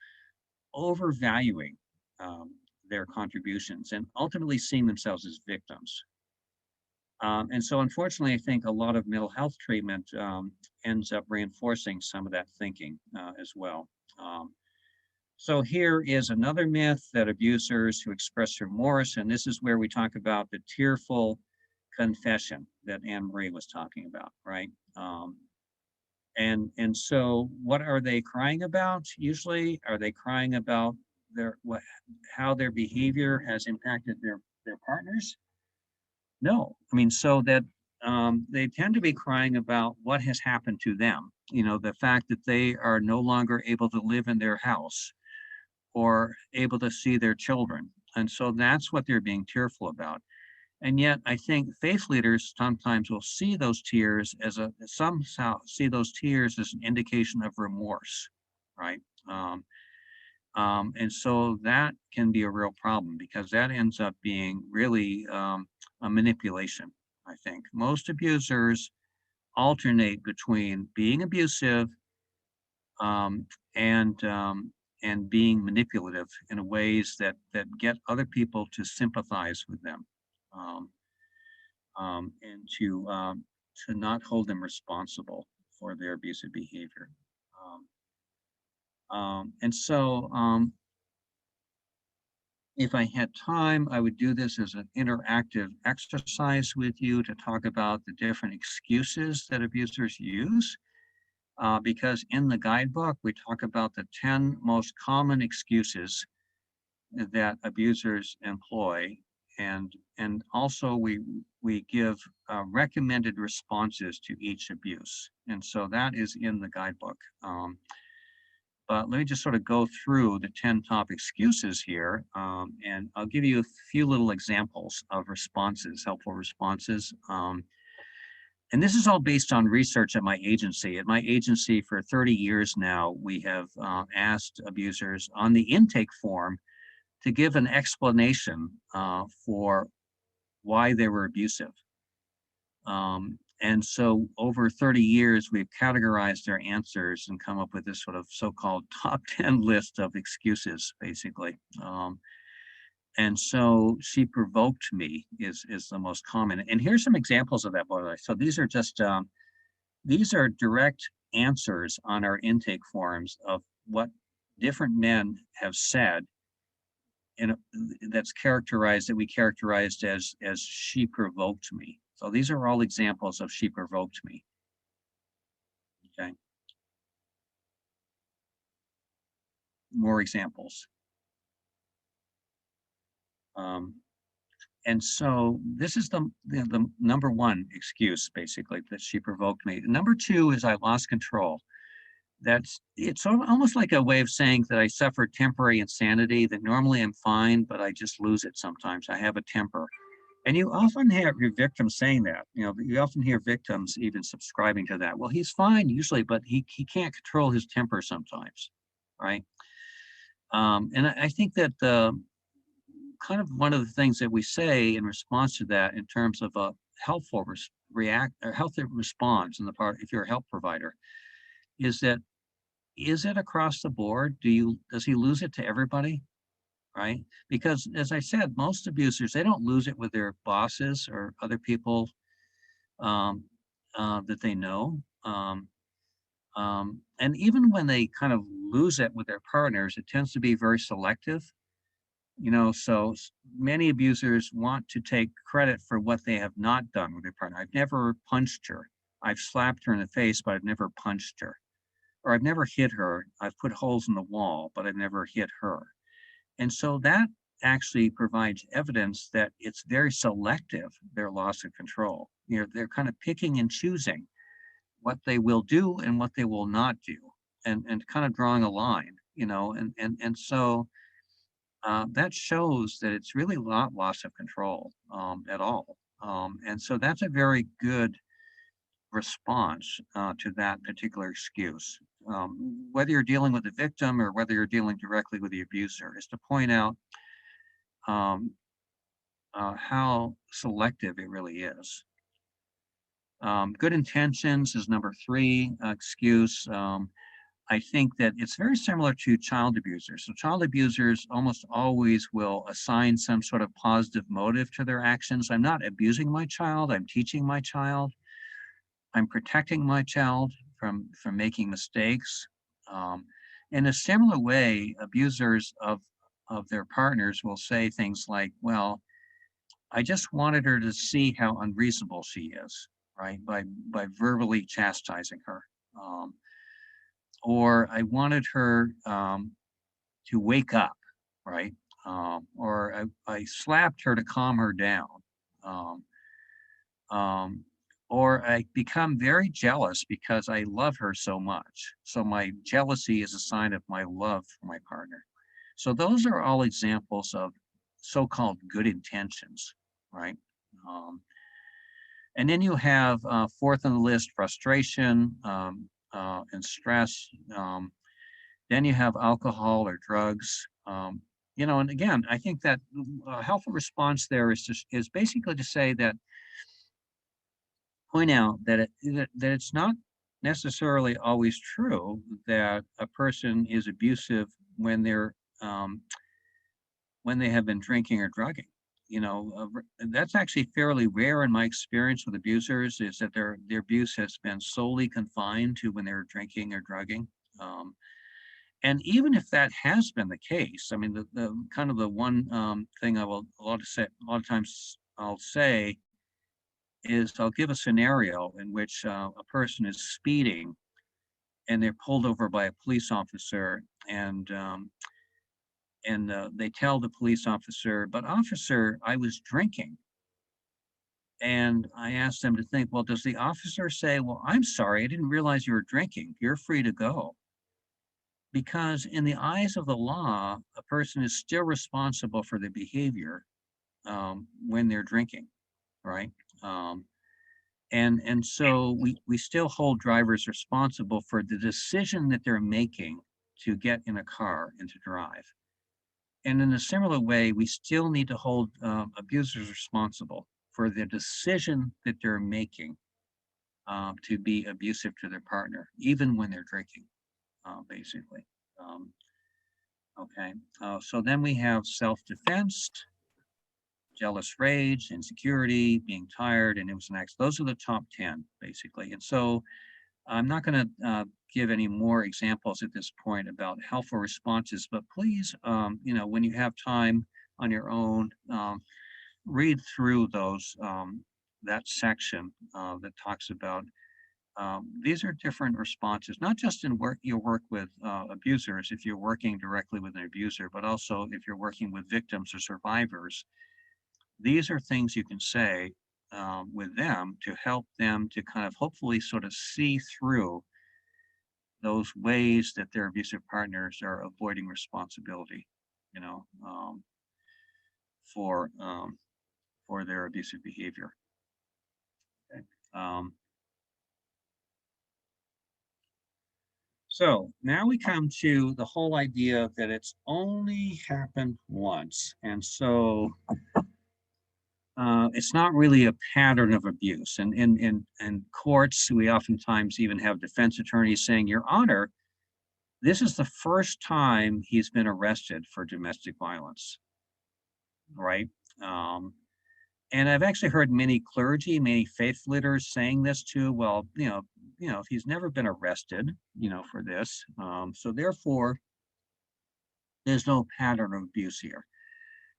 overvaluing um, their contributions and ultimately seeing themselves as victims. And so unfortunately, I think a lot of mental health treatment ends up reinforcing some of that thinking as well. Um, so here is another myth that abusers who express remorse, and this is where we talk about the tearful confession that Anne Marie was talking about, right? And so what are they crying about? Usually, are they crying about how their behavior has impacted their partners? No, I mean, so that they tend to be crying about what has happened to them. You know, the fact that they are no longer able to live in their house or able to see their children. And so that's what they're being tearful about. And yet, I think faith leaders sometimes will see those tears somehow see those tears as an indication of remorse, right? Um, and so that can be a real problem because that ends up being really a manipulation. I think most abusers alternate between being abusive um, and um, and being manipulative in ways that get other people to sympathize with them. Um, and to not hold them responsible for their abusive behavior. And so, if I had time, I would do this as an interactive exercise with you to talk about the different excuses that abusers use. Because in the guidebook, we talk about the 10 most common excuses that abusers employ, and also we give recommended responses to each abuse, and so that is in the guidebook. But let me just sort of go through the 10 top excuses here, and I'll give you a few little examples of responses, helpful responses. And this is all based on research at my agency. At my agency for 30 years now, we have asked abusers on the intake form to give an explanation for why they were abusive. And so over 30 years, we've categorized their answers and come up with this sort of so-called top 10 list of excuses, basically. And so she provoked me is the most common. And here's some examples of that, by the way. So these are direct answers on our intake forms of what different men have said in that's characterized that we characterized as she provoked me. So these are all examples of she provoked me. Okay. More examples. Um, and so this is the number one excuse, basically, that she provoked me. Number two is I lost control. It's almost like a way of saying that I suffer temporary insanity, that normally I'm fine, but I just lose it sometimes. I have a temper. And you often hear your victims saying that. You know, you often hear victims even subscribing to that. Well, he's fine usually, but he can't control his temper sometimes, right? And I think that kind of one of the things that we say in response to that, in terms of a helpful react or healthy response in the part, if you're a help provider, is that is it across the board? Does he lose it to everybody? Right? Because as I said, most abusers, they don't lose it with their bosses or other people um, that they know. And even when they kind of lose it with their partners, it tends to be very selective. You know, so many abusers want to take credit for what they have not done with their partner. I've never punched her. I've slapped her in the face, but I've never punched her. Or I've never hit her. I've put holes in the wall, but I've never hit her. And so that actually provides evidence that it's very selective, their loss of control. You know, they're kind of picking and choosing what they will do and what they will not do, and kind of drawing a line, you know, and so that shows that it's really not loss of control at all. And so that's a very good response to that particular excuse. Whether you're dealing with the victim or whether you're dealing directly with the abuser, is to point out um, how selective it really is. Good intentions is number three excuse. I think that it's very similar to child abusers. So child abusers almost always will assign some sort of positive motive to their actions. I'm not abusing my child, I'm teaching my child, I'm protecting my child from making mistakes. Um, in a similar way, abusers of their partners will say things like, well, I just wanted her to see how unreasonable she is, right? By verbally chastising her. Um, or I wanted her to wake up, right? Or I slapped her to calm her down. Um, um, or I become very jealous because I love her so much. So my jealousy is a sign of my love for my partner. So those are all examples of so-called good intentions, right? Um, and then you have fourth on the list, frustration and stress. Then you have alcohol or drugs. And again, I think that a helpful response there is basically to say that point out that it's not necessarily always true that a person is abusive when they're um, when they have been drinking or drugging. That's actually fairly rare in my experience with abusers, is that their abuse has been solely confined to when they're drinking or drugging. Um, and even if that has been the case, I mean, the kind of the one thing I will a lot of times I'll say is I'll give a scenario in which a person is speeding and they're pulled over by a police officer, and they tell the police officer, "But officer, I was drinking." And I asked them to think, well, does the officer say, "Well, I'm sorry, I didn't realize you were drinking. You're free to go"? Because in the eyes of the law, a person is still responsible for their behavior when they're drinking, right? Um, and so we still hold drivers responsible for the decision that they're making to get in a car and to drive. And in a similar way, we still need to hold abusers responsible for the decision that they're making to be abusive to their partner, even when they're drinking, basically. Um, okay, so then we have self-defense, jealous rage, insecurity, being tired, and it was next. Those are the top 10, basically. And so I'm not going to give any more examples at this point about helpful responses, but please, when you have time on your own, read through that section that talks about these are different responses, not just in your work with abusers, if you're working directly with an abuser, but also if you're working with victims or survivors. These are things you can say with them to help them to kind of hopefully sort of see through those ways that their abusive partners are avoiding responsibility, you know, um, for for their abusive behavior. Okay. So now we come to the whole idea that it's only happened once, and so it's not really a pattern of abuse. And in courts, we oftentimes even have defense attorneys saying, "Your Honor, this is the first time he's been arrested for domestic violence," right? Um, and I've actually heard many clergy, many faith leaders saying this too. Well, if he's never been arrested, for this, so therefore there's no pattern of abuse here.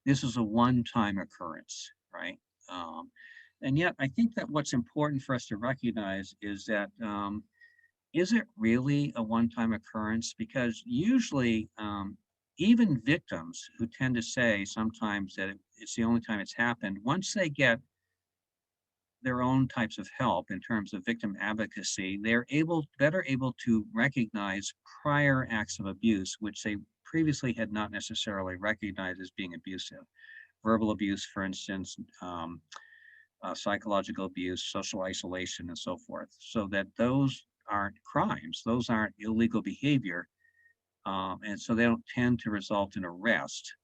This is a one-time occurrence, right? Um, and yet, I think that what's important for us to recognize is that is it really a one-time occurrence? Because usually, even victims who tend to say sometimes that it's the only time it's happened, once they get their own types of help in terms of victim advocacy, they're better able to recognize prior acts of abuse, which they previously had not necessarily recognized as being abusive. Verbal abuse, for instance, psychological abuse, social isolation, and so forth, so that those aren't crimes, those aren't illegal behavior, and so they don't tend to result in arrest.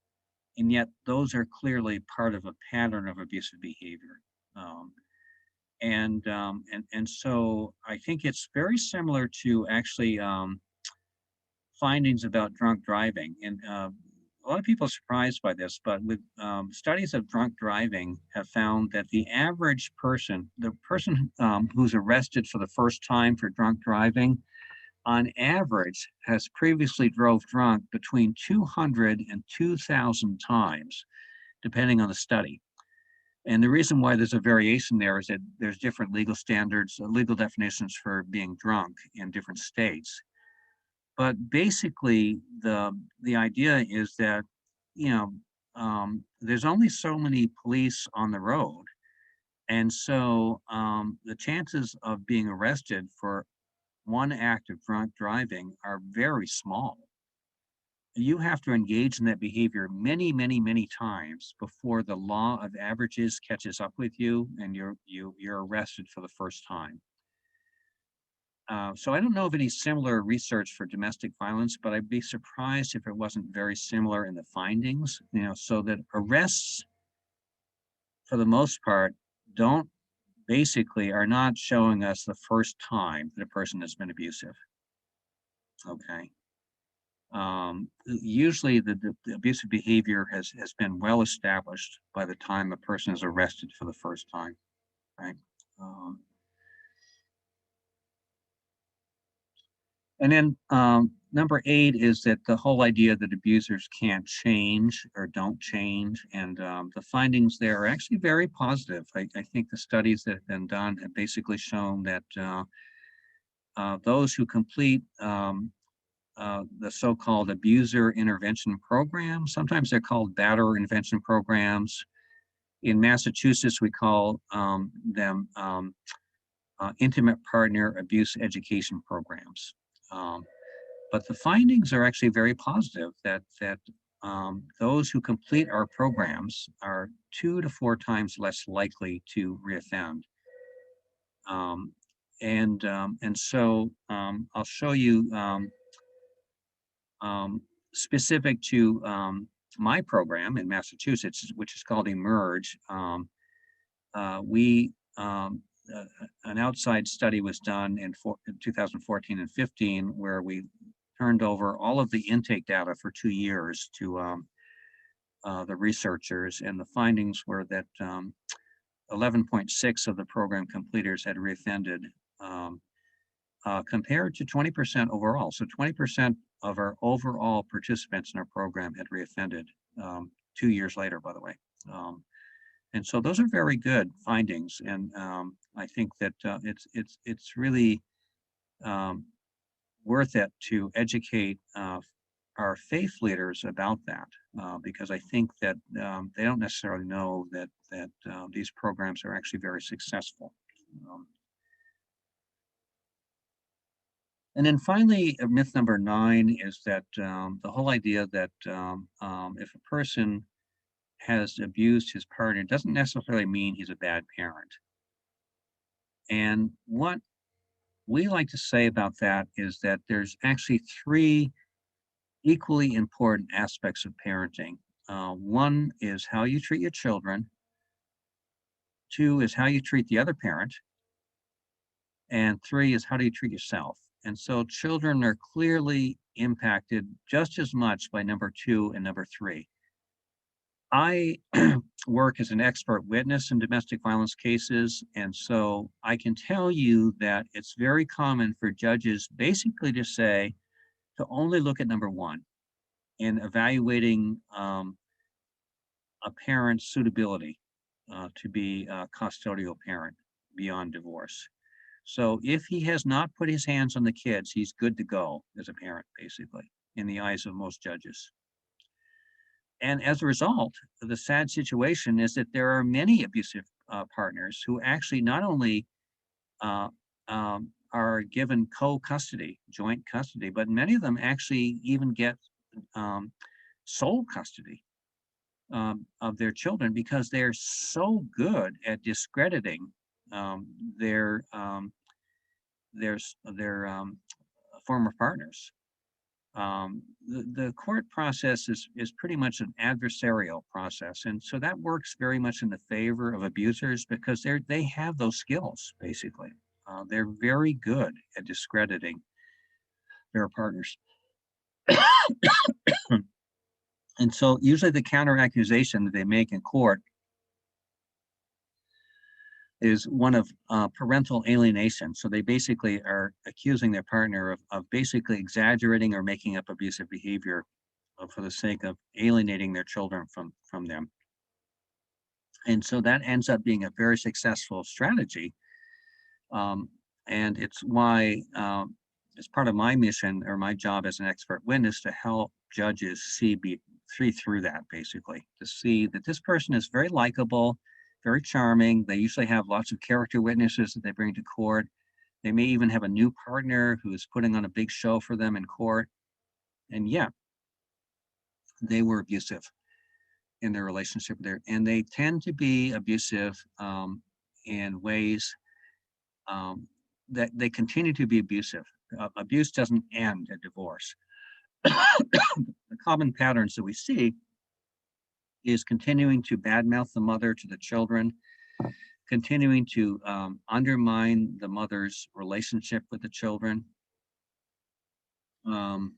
And yet, those are clearly part of a pattern of abusive behavior. Um, and so I think it's very similar to actually findings about drunk driving. And a lot of people are surprised by this, but with studies of drunk driving have found that the person who's arrested for the first time for drunk driving, on average, has previously drove drunk between 200 and 2,000 times, depending on the study. And the reason why there's a variation there is that there's different legal standards, legal definitions for being drunk in different states. But basically, the idea is that, you know, there's only so many police on the road, and so the chances of being arrested for one act of drunk driving are very small. You have to engage in that behavior many, many, many times before the law of averages catches up with you and you're arrested for the first time. So I don't know of any similar research for domestic violence, but I'd be surprised if it wasn't very similar in the findings, so that arrests, for the most part, don't basically are not showing us the first time that a person has been abusive. Okay. Usually the abusive behavior has been well established by the time a person is arrested for the first time, right? Um, And then number 8 is that the whole idea that abusers can't change or don't change. And the findings there are actually very positive. I think the studies that have been done have basically shown that those who complete the so-called abuser intervention program, sometimes they're called batterer intervention programs. In Massachusetts, we call them intimate partner abuse education programs. But the findings are actually very positive that those who complete our programs are 2 to 4 times less likely to reoffend. And so I'll show you specific to my program in Massachusetts, which is called Emerge. We an outside study was done in 2014 and 15, where we turned over all of the intake data for 2 years to the researchers, and the findings were that 11.6 of the program completers had reoffended, compared to 20% overall. So 20% of our overall participants in our program had reoffended 2 years later, by the way. And so those are very good findings, and I think that it's really worth it to educate our faith leaders about that, because I think that they don't necessarily know that these programs are actually very successful. And then finally, myth number 9 is that the whole idea that if a person has abused his partner doesn't necessarily mean he's a bad parent. And what we like to say about that is that there's actually 3 equally important aspects of parenting. One is how you treat your children. 2 is how you treat the other parent. And 3 is how do you treat yourself? And so children are clearly impacted just as much by number 2 and number 3. I work as an expert witness in domestic violence cases, and so I can tell you that it's very common for judges basically to say to only look at number 1 in evaluating a parent's suitability to be a custodial parent beyond divorce. So if he has not put his hands on the kids, he's good to go as a parent, basically, in the eyes of most judges. And as a result, the sad situation is that there are many abusive partners who actually not only uh, are given co-custody, joint custody, but many of them actually even get sole custody of their children because they're so good at discrediting um, their um, their former partners. The court process is pretty much an adversarial process, and so that works very much in the favor of abusers because they have those skills basically. They're very good at discrediting their partners. And so usually the counter accusation that they make in court is one of parental alienation. So they basically are accusing their partner of basically exaggerating or making up abusive behavior for the sake of alienating their children from them. And so that ends up being a very successful strategy. Um, and it's why it's part of my mission or my job as an expert witness to help judges see through that, basically, to see that this person is very likable, very charming. They usually have lots of character witnesses that they bring to court. They may even have a new partner who is putting on a big show for them in court. And yet they were abusive in their relationship there. And they tend to be abusive in ways that they continue to be abusive. Abuse doesn't end at divorce. The common patterns that we see is continuing to badmouth the mother to the children, continuing to undermine the mother's relationship with the children, and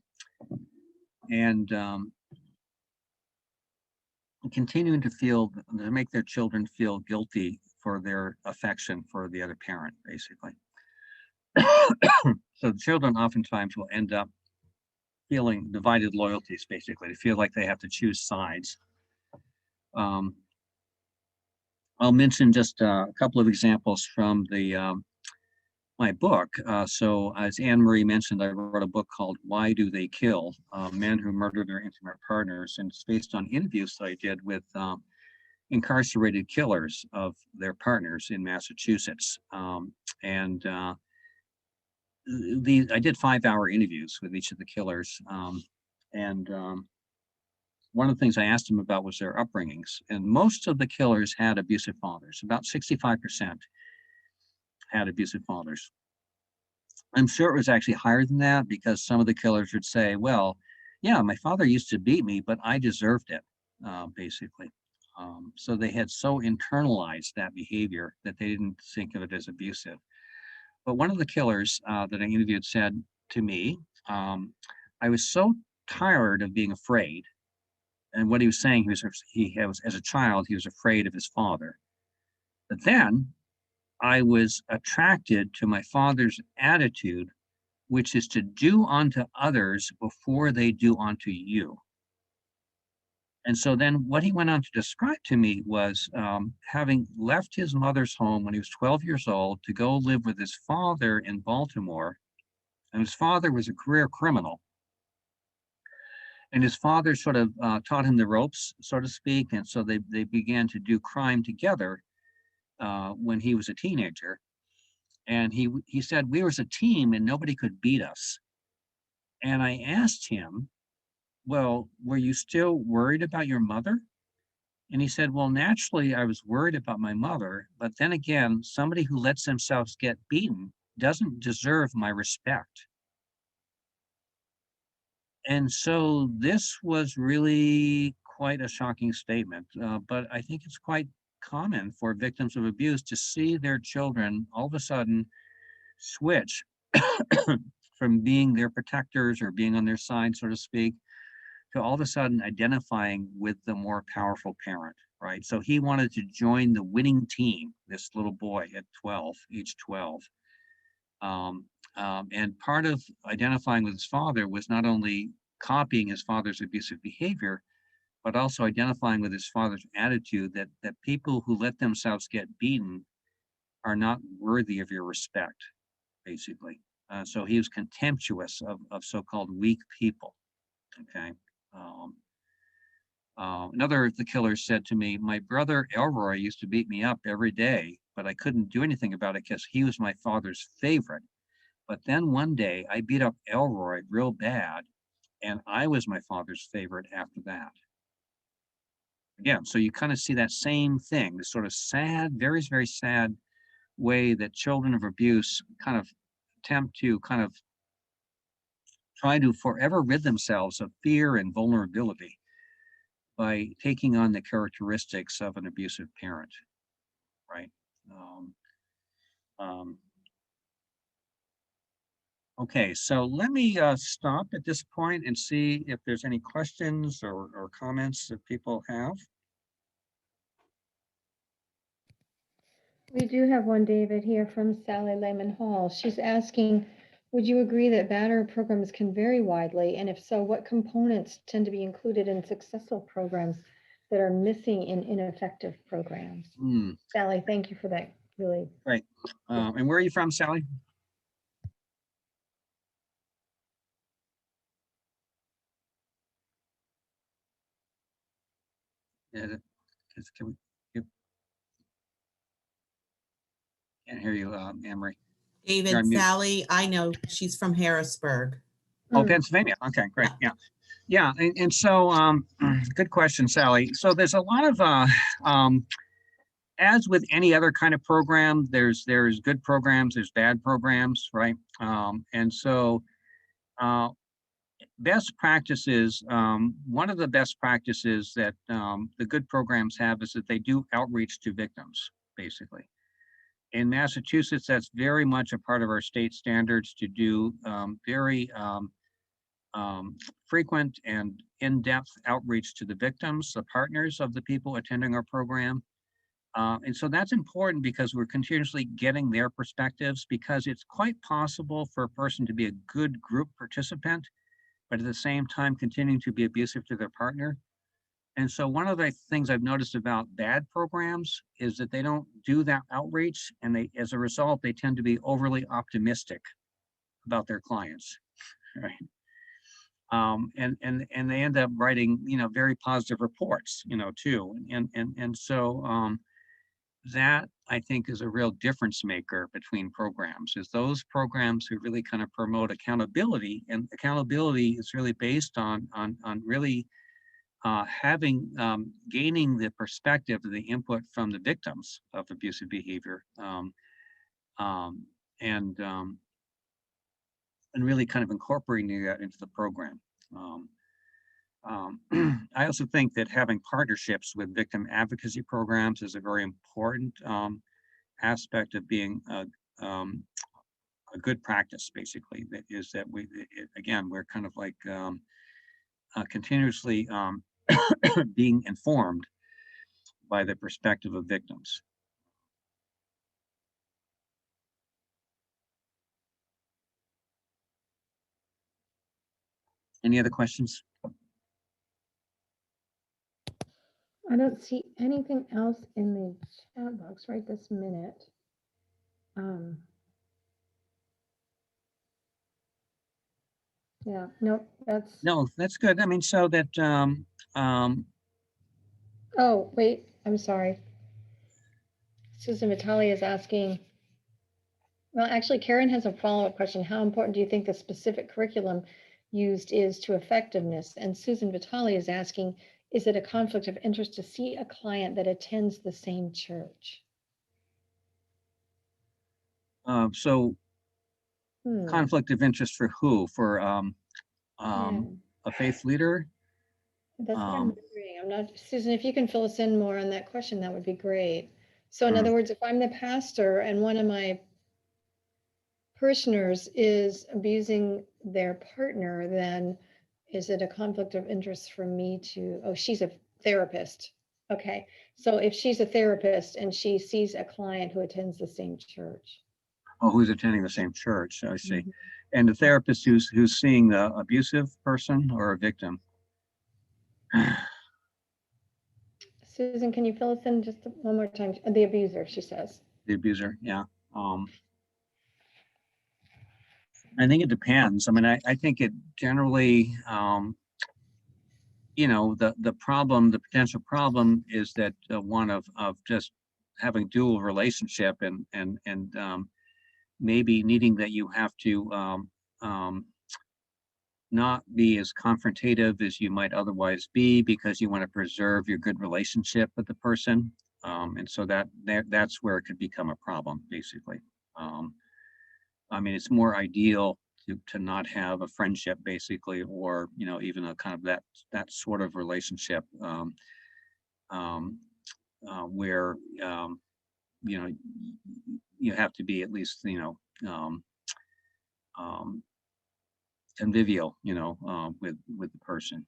continuing to make their children feel guilty for their affection for the other parent, basically. So the children oftentimes will end up feeling divided loyalties, basically. They feel like they have to choose sides. I'll mention just a couple of examples from my book. So as Anne Marie mentioned, I wrote a book called Why Do They Kill? Men Who Murder Their Intimate Partners. And it's based on interviews that I did with incarcerated killers of their partners in Massachusetts. I did 5-hour interviews with each of the killers. One of the things I asked them about was their upbringings. And most of the killers had abusive fathers. About 65% had abusive fathers. I'm sure it was actually higher than that because some of the killers would say, well, yeah, my father used to beat me, but I deserved it, basically. So they had so internalized that behavior that they didn't think of it as abusive. But one of the killers that I interviewed said to me, I was so tired of being afraid. And what he was saying, as a child, he was afraid of his father. But then I was attracted to my father's attitude, which is to do unto others before they do unto you. And so then what he went on to describe to me was having left his mother's home when he was 12 years old to go live with his father in Baltimore. And his father was a career criminal. And his father sort of taught him the ropes, so to speak. And so they began to do crime together when he was a teenager. And he said, we was a team and nobody could beat us. And I asked him, well, were you still worried about your mother? And he said, well, naturally, I was worried about my mother. But then again, somebody who lets themselves get beaten doesn't deserve my respect. And so this was really quite a shocking statement. But I think it's quite common for victims of abuse to see their children all of a sudden switch from being their protectors or being on their side, so to speak, to all of a sudden identifying with the more powerful parent, right? So he wanted to join the winning team, this little boy at 12, age 12. And part of identifying with his father was not only copying his father's abusive behavior, but also identifying with his father's attitude that people who let themselves get beaten are not worthy of your respect, basically. So he was contemptuous of so-called weak people, okay? Another of the killers said to me, my brother Elroy used to beat me up every day, but I couldn't do anything about it because he was my father's favorite. But then one day I beat up Elroy real bad, and I was my father's favorite after that. Again, so you kind of see that same thing, this sort of sad, very, very sad way that children of abuse kind of attempt to kind of try to forever rid themselves of fear and vulnerability by taking on the characteristics of an abusive parent, right? Um, um, Okay, so let me stop at this point and see if there's any questions or comments that people have. We do have one, David, here from Sally Lehman Hall. She's asking, would you agree that banner programs can vary widely? And if so, what components tend to be included in successful programs that are missing in ineffective programs? Hmm, Sally, thank you for that. Really. Great. And where are you from, Sally? Yeah, can we, you- can't hear you, Anne Marie. You're David, on mute. Sally, I know she's from Harrisburg. Oh, Mm. Pennsylvania. Okay, great. Yeah. And so, good question, Sally. So there's a lot of, as with any other kind of program, there's good programs, there's bad programs, right? And so, best practices, one of the best practices that the good programs have is that they do outreach to victims, basically. In Massachusetts, that's very much a part of our state standards to do very frequent and in-depth outreach to the victims, the partners of the people attending our program. And so that's important because we're continuously getting their perspectives, because it's quite possible for a person to be a good group participant, but at the same time continuing to be abusive to their partner. And so one of the things I've noticed about bad programs is that they don't do that outreach, and they, as a result, they tend to be overly optimistic about their clients, right? And they end up writing, very positive reports, too. And so that, I think, is a real difference maker between programs, is those programs who really kind of promote accountability, and accountability is really based on really having gaining the perspective of the input from the victims of abusive behavior, um, and um, and really kind of incorporating that into the program. Um, I also think that having partnerships with victim advocacy programs is a very important aspect of being a good practice. Basically, that is that again, we're kind of like continuously being informed by the perspective of victims. Any other questions? I don't see anything else in the chat box right this minute. Yeah, nope, that's. No, that's good. I mean, so that Oh, wait, I'm sorry. Susan Vitale is asking, well, actually, Karen has a follow-up question. How important do you think the specific curriculum used is to effectiveness? And Susan Vitale is asking, is it a conflict of interest to see a client that attends the same church? so conflict of interest for who? For Yeah, a faith leader? that's what I'm Um, wondering. I'm not, Susan, if you can fill us in more on that question, that would be great. So in mm, other words, if I'm the pastor and one of my parishioners is abusing their partner, then is it a conflict of interest for me to, oh, she's a therapist. Okay, so if she's a therapist and she sees a client who attends the same church. oh, who's attending the same church? I see. Mhm. And the therapist who's seeing the abusive person or a victim? Susan, can you fill us in just one more time? The abuser, she says. The abuser, yeah. I think it depends. I mean, I think it generally, the potential problem is that one of just having dual relationship, and maybe needing that you have to not be as confrontative as you might otherwise be, because you want to preserve your good relationship with the person. And so that's where it could become a problem, basically. Um, I mean, it's more ideal to not have a friendship, basically, or even a kind of that sort of relationship, um, where you know you have to be at least um, convivial, with the person.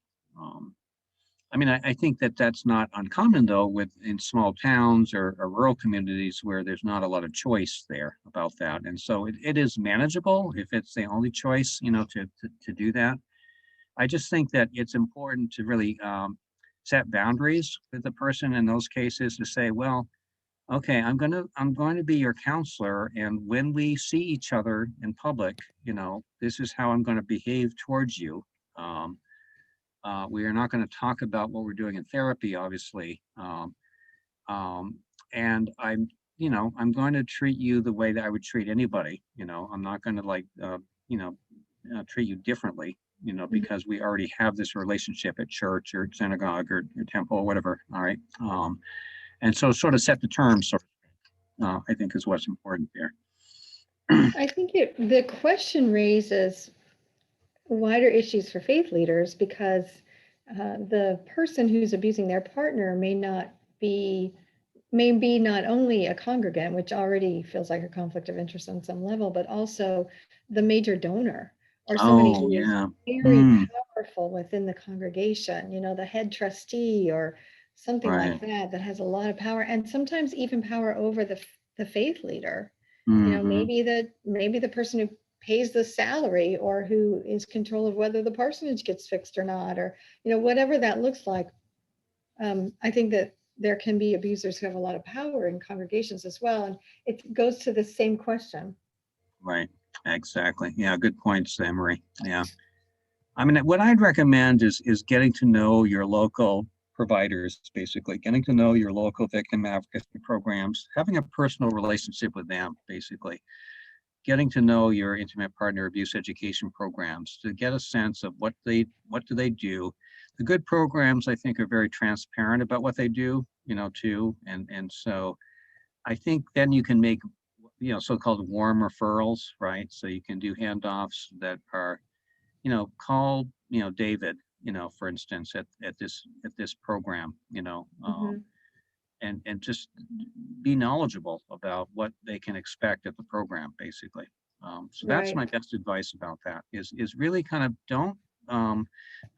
I mean, I think that that's not uncommon though in small towns or rural communities where there's not a lot of choice there about that. And so it is manageable if it's the only choice, to do that. I just think that it's important to really set boundaries with the person in those cases to say, well, okay, I'm going to be your counselor, and when we see each other in public, this is how I'm going to behave towards you. Um, we are not going to talk about what we're doing in therapy, obviously. Um, and I'm going to treat you the way that I would treat anybody. I'm not going to treat you differently, because we already have this relationship at church or synagogue or temple or whatever. All right. And so sort of set the terms, I think is what's important there. I think the question raises wider issues for faith leaders because the person who's abusing their partner may be not only a congregant, which already feels like a conflict of interest on some level, but also the major donor or somebody Oh, who is yeah. very powerful within the congregation, the head trustee or something Right. like that has a lot of power and sometimes even power over the faith leader. Mhm. Maybe the person who pays the salary or who is control of whether the parsonage gets fixed or not, or whatever that looks like. I think that there can be abusers who have a lot of power in congregations as well, and it goes to the same question. Right. Exactly. Yeah. Good points, Emery. Yeah. I mean, what I'd recommend is getting to know your local providers, basically getting to know your local victim advocacy programs, having a personal relationship with them, basically getting to know your intimate partner abuse education programs to get a sense of what do they do. The good programs, I think, are very transparent about what they do, too. And so I think then you can make, so-called warm referrals, right? So you can do handoffs that are, call, David, for instance, at this program, Mhm. and just be knowledgeable about what they can expect at the program, basically. So that's Right. my best advice about that is really kind of don't,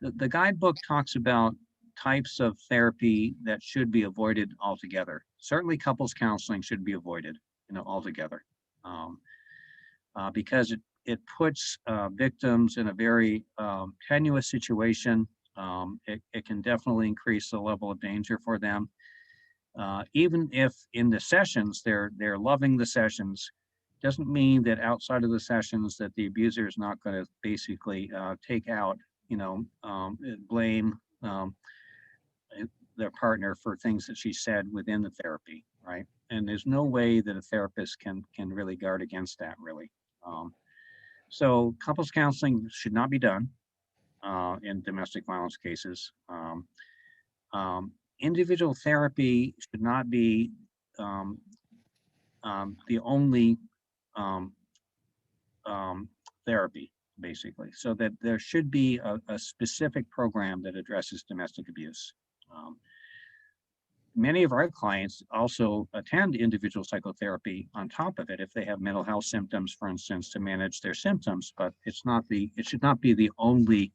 the guidebook talks about types of therapy that should be avoided altogether. Certainly couples counseling should be avoided, altogether. Um, because it puts victims in a very tenuous situation. It can definitely increase the level of danger for them. Even if in the sessions they're loving the sessions, doesn't mean that outside of the sessions that the abuser is not going to basically take out, blame their partner for things that she said within the therapy, right? And there's no way that a therapist can really guard against that, really. Um, so couples counseling should not be done in domestic violence cases. Um, Individual therapy should not be um, the only um, therapy, basically. So that there should be a specific program that addresses domestic abuse. Um, Many of our clients also attend individual psychotherapy on top of it if they have mental health symptoms, for instance, to manage their symptoms. But it should not be the only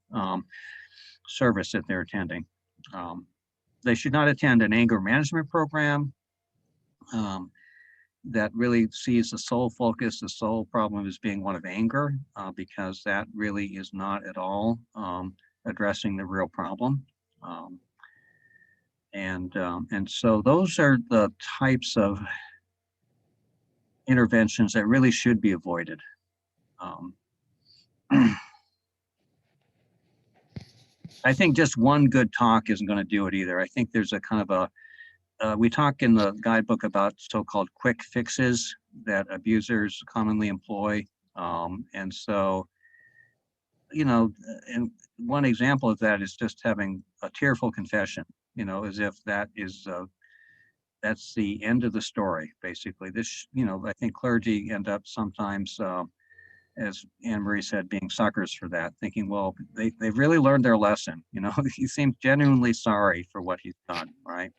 service that they're attending. Um, they should not attend an anger management program um, that really sees the sole focus, the sole problem as being one of anger, because that really is not at all addressing the real problem. Um, and so those are the types of interventions that really should be avoided. Um, I think just one good talk isn't going to do it either. I think there's a kind of we talk in the guidebook about so-called quick fixes that abusers commonly employ. And so, and one example of that is just having a tearful confession, as if that's the end of the story, basically. I think clergy end up sometimes, as Anne Marie said, being suckers for that, thinking, well, they've really learned their lesson. He seems genuinely sorry for what he's done, right?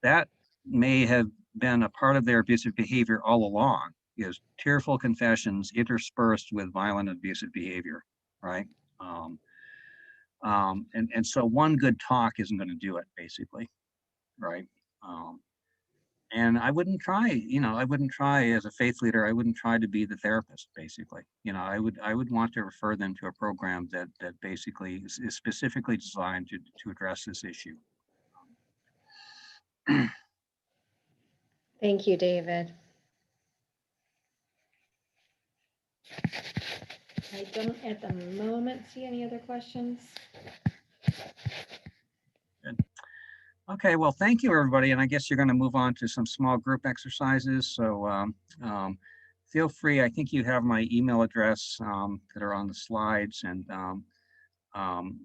That may have been a part of their abusive behavior all along, is tearful confessions interspersed with violent abusive behavior, right? And so one good talk isn't going to do it, basically, right? Um, and I wouldn't try, I wouldn't try as a faith leader, I wouldn't try to be the therapist, basically. I would want to refer them to a program that basically is specifically designed to address this issue. Thank you, David. I don't at the moment see any other questions. Okay, well, thank you, everybody. And I guess you're going to move on to some small group exercises. So feel free. I think you have my email address that are on the slides. And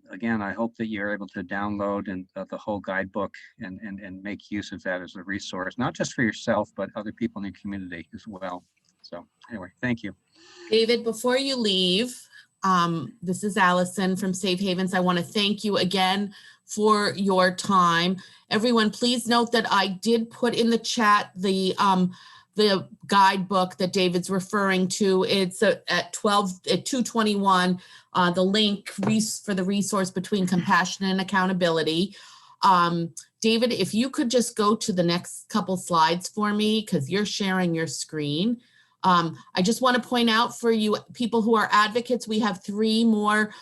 again, I hope that you're able to download and the whole guidebook and make use of that as a resource, not just for yourself, but other people in your community as well. So anyway, thank you. David, before you leave, this is Allison from Safe Havens. I want to thank you again for your time. Everyone, please note that I did put in the chat the guidebook that David's referring to. It's at 221, the link for the resource between compassion and accountability. David, if you could just go to the next couple slides for me, because you're sharing your screen. I just want to point out for you people who are advocates, we have 3 more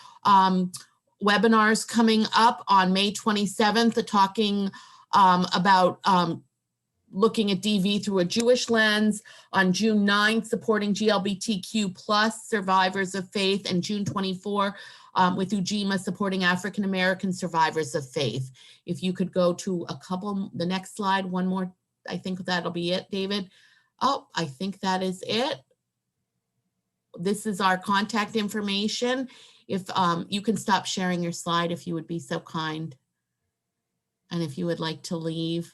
webinars coming up on May 27th, talking about looking at DV through a Jewish lens, on June 9th, supporting GLBTQ plus survivors of faith, and June 24 with Ujima, supporting African-American survivors of faith. If you could go to the next slide, one more, I think that'll be it, David. Oh, I think that is it. This is our contact information. If you can stop sharing your slide, if you would be so kind. And if you would like to leave,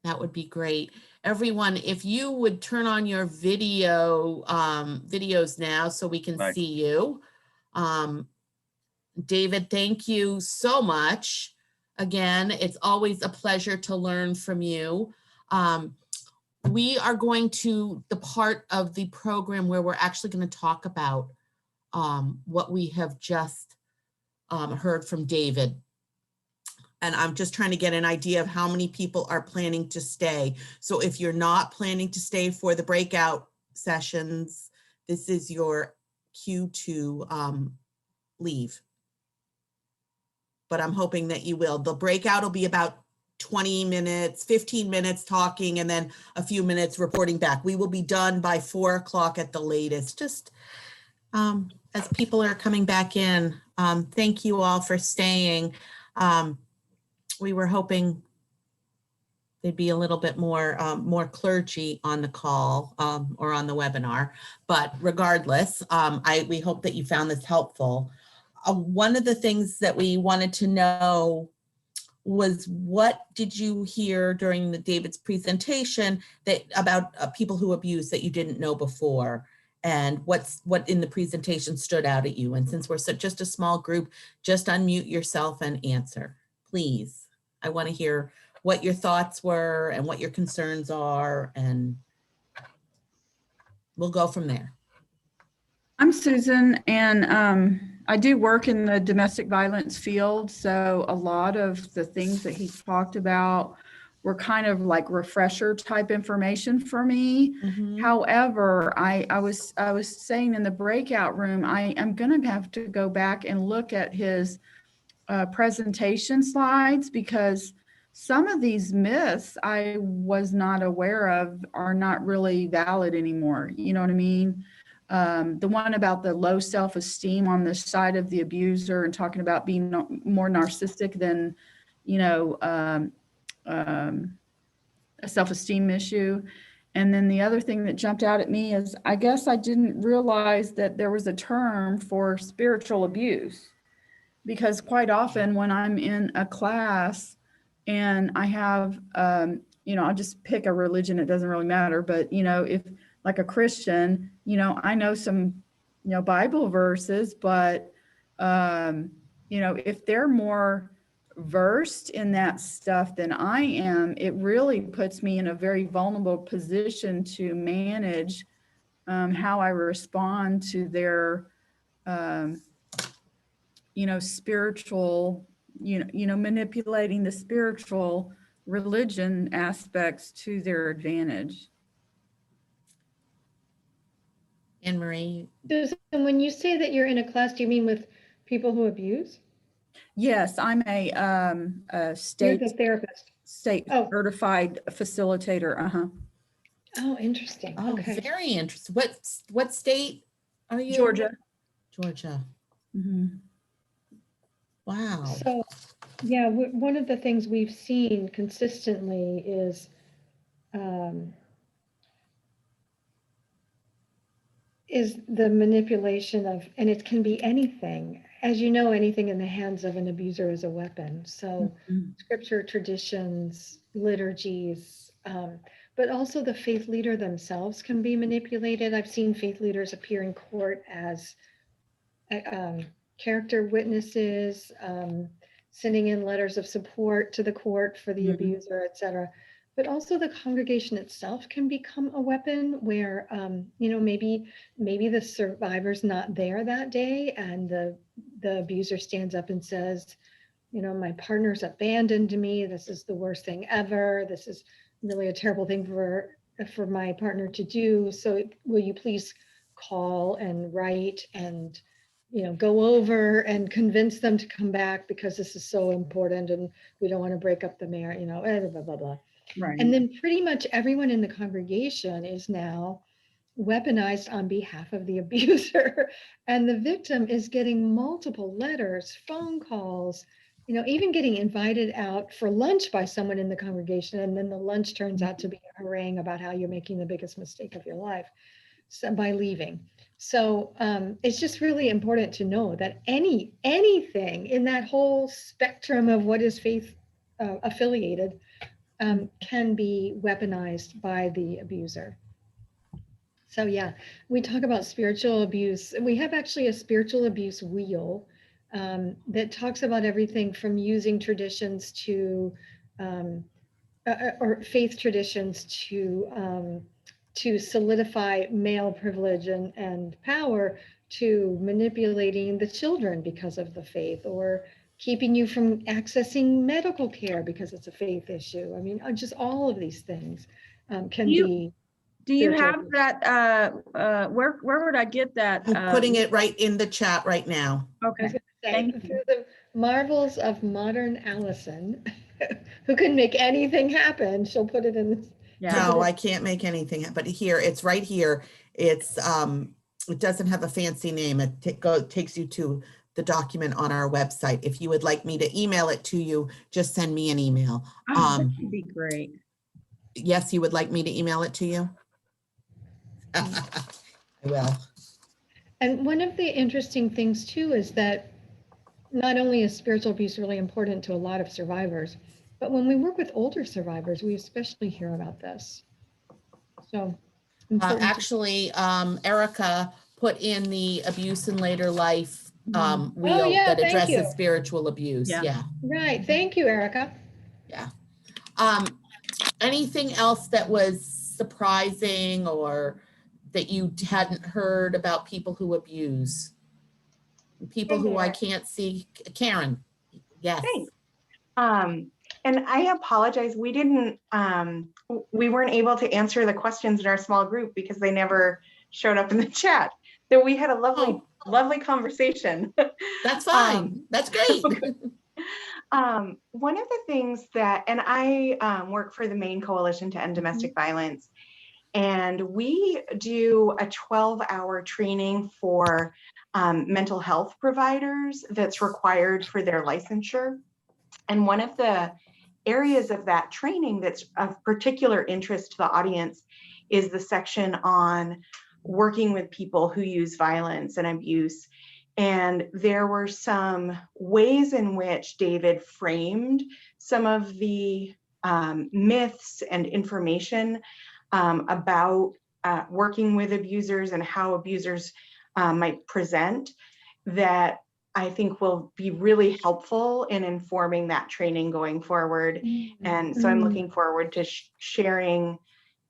that would be great. Everyone, if you would turn on your videos now so we can see you. David, thank you so much. Again, it's always a pleasure to learn from you. We are going to the part of the program where we're actually going to talk about what we have just heard from David. And I'm just trying to get an idea of how many people are planning to stay. So if you're not planning to stay for the breakout sessions, this is your cue to leave. But I'm hoping that you will. The breakout will be about 20 minutes, 15 minutes talking, and then a few minutes reporting back. We will be done by 4 o'clock at the latest, just as people are coming back in. Thank you all for staying. We were hoping there'd be a little bit more clergy on the call or on the webinar, but regardless, we hope that you found this helpful. One of the things that we wanted to know was, what did you hear during David's presentation about people who abuse that you didn't know before, and what in the presentation stood out at you? And since we're just a small group, just unmute yourself and answer, please. I want to hear what your thoughts were and what your concerns are, and we'll go from there. I'm Susan, and I do work in the domestic violence field. So a lot of the things that he talked about were kind of like refresher type information for me. Mm-hmm. However, I was saying in the breakout room, I am going to have to go back and look at his presentation slides, because some of these myths I was not aware of are not really valid anymore. You know what I mean? The one about the low self-esteem on the side of the abuser and talking about being more narcissistic than, a self-esteem issue. And then the other thing that jumped out at me is, I guess I didn't realize that there was a term for spiritual abuse, because quite often when I'm in a class and I have, I'll just pick a religion, it doesn't really matter, but, if like a Christian, I know some, Bible verses, but, if they're more versed in that stuff than I am, it really puts me in a very vulnerable position to manage how I respond to their, spiritual, manipulating the spiritual religion aspects to their advantage. Anne Marie. Susan, when you say that you're in a class, do you mean with people who abuse? Yes, I'm a You're state the therapist. state Oh. certified facilitator. Uh-huh. Oh, interesting. Oh, Okay. very interesting. What state are you? Georgia. Georgia. Mhm. Wow. So, yeah, one of the things we've seen consistently is the manipulation of, and it can be anything. As you know, anything in the hands of an abuser is a weapon. So Mhm. scripture, traditions, liturgies, but also the faith leader themselves can be manipulated. I've seen faith leaders appear in court as character witnesses, sending in letters of support to the court for the Mhm. abuser, et cetera. But also the congregation itself can become a weapon where, maybe the survivor's not there that day and the abuser stands up and says, my partner's abandoned me. This is the worst thing ever. This is really a terrible thing for my partner to do. So will you please call and write and go over and convince them to come back because this is so important and we don't want to break up the marriage, blah, blah, blah. Right. And then pretty much everyone in the congregation is now weaponized on behalf of the abuser. And the victim is getting multiple letters, phone calls, even getting invited out for lunch by someone in the congregation. And then the lunch turns out to be a harangue about how you're making the biggest mistake of your life by leaving. So it's just really important to know that anything in that whole spectrum of what is faith affiliated can be weaponized by the abuser. So yeah, we talk about spiritual abuse. We have actually a spiritual abuse wheel that talks about everything from using traditions to or faith traditions to solidify male privilege and power, to manipulating the children because of the faith, or keeping you from accessing medical care because it's a faith issue. I mean, just all of these things can be. Do you spiritual have abuse. that? Where would I get that? I'm putting it right in the chat right now. I was Okay. gonna say, Thank you. through the marvels of modern Allison, who can make anything happen, she'll put it in this. Yeah. No, I can't make anything, but here, it's right here. It's, it doesn't have a fancy name. It takes you to the document on our website. If you would like me to email it to you, just send me an email. Oh, that would be great. Yes, you would like me to email it to you? I will. And one of the interesting things too is that not only is spiritual abuse really important to a lot of survivors, but when we work with older survivors, we especially hear about this. So Actually, Erica put in the abuse in later life wheel yeah, that thank you. addresses spiritual abuse. Yeah. Yeah. Right. Thank you, Erica. Yeah. Anything else that was surprising or that you hadn't heard about people who abuse? People who I can't see. Karen, yes. Thanks. And I apologize, we weren't able to answer the questions in our small group because they never showed up in the chat. So we had a lovely conversation. That's fine. That's great. One of the things that, and I work for the Maine Coalition to End Domestic Violence, and we do a 12-hour training for mental health providers that's required for their licensure. And one of the areas of that training that's of particular interest to the audience is the section on working with people who use violence and abuse. And there were some ways in which David framed some of the myths and information about working with abusers and how abusers might present that I think will be really helpful in informing that training going forward. And so I'm looking forward to sharing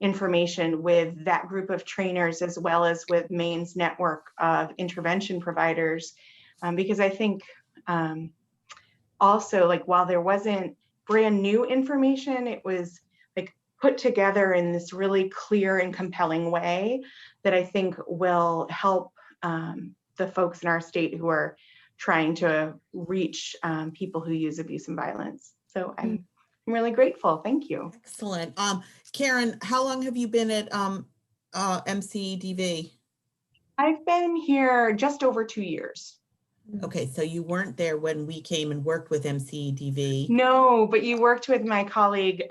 information with that group of trainers as well as with Maine's network of intervention providers. Because I think also, like, while there wasn't brand new information, it was like put together in this really clear and compelling way that I think will help the folks in our state who are trying to reach people who use abuse and violence. So I'm really grateful. Thank you. Excellent. Karen, how long have you been at MCDV? I've been here just over 2 years. Okay, so you weren't there when we came and worked with MCDV. No, but you worked with my colleague,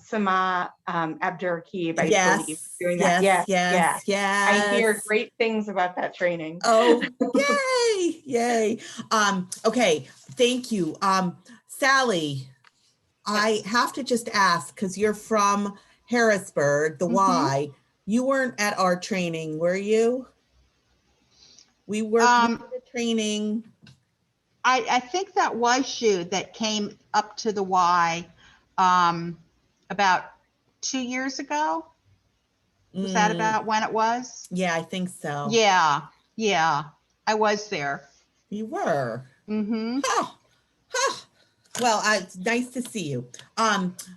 Sama Abdur-Rakib, I believe. Doing that. Yes. I hear great things about that training. Oh, yay. Okay, thank you. Sally, I have to just ask, because you're from Harrisburg, the Y, you weren't at our training, were you? We worked with the training. I think that was you that came up to the Y about 2 years ago. Was that about when it was? Yeah, I think so. Yeah, I was there. You were. Mm-hmm. Well, it's nice to see you.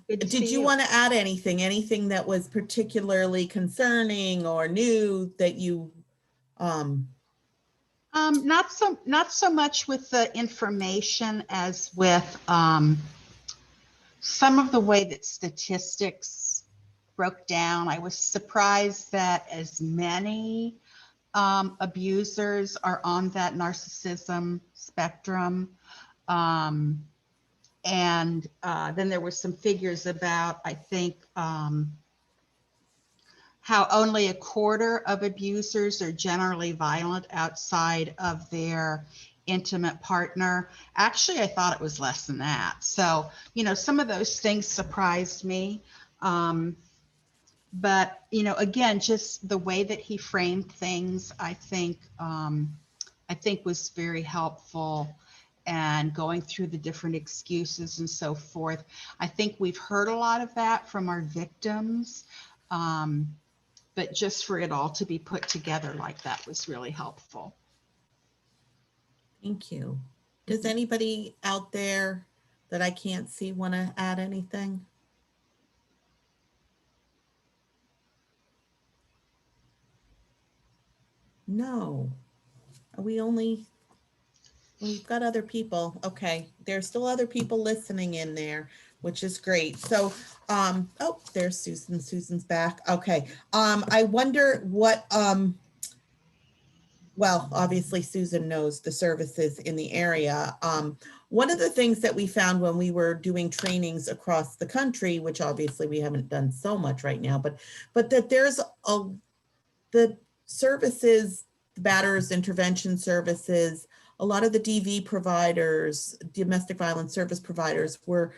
Did you want to add anything that was particularly concerning or new that you not so much with the information as with some of the way that statistics broke down. I was surprised that as many abusers are on that narcissism spectrum. And then there were some figures about, I think, how only a quarter of abusers are generally violent outside of their intimate partner. Actually, I thought it was less than that. So, some of those things surprised me. But, again, just the way that he framed things, I think was very helpful. And going through the different excuses and so forth. I think we've heard a lot of that from our victims. But just for it all to be put together like that was really helpful. Thank you. Does anybody out there that I can't see want to add anything? No. We've got other people. Okay. There's still other people listening in there, which is great. So, oh, there's Susan. Susan's back. Okay. I wonder what, well, obviously Susan knows the services in the area. One of the things that we found when we were doing trainings across the country, which obviously we haven't done so much right now, but that there's the services, the batterers intervention services, a lot of the DV providers, domestic violence service providers were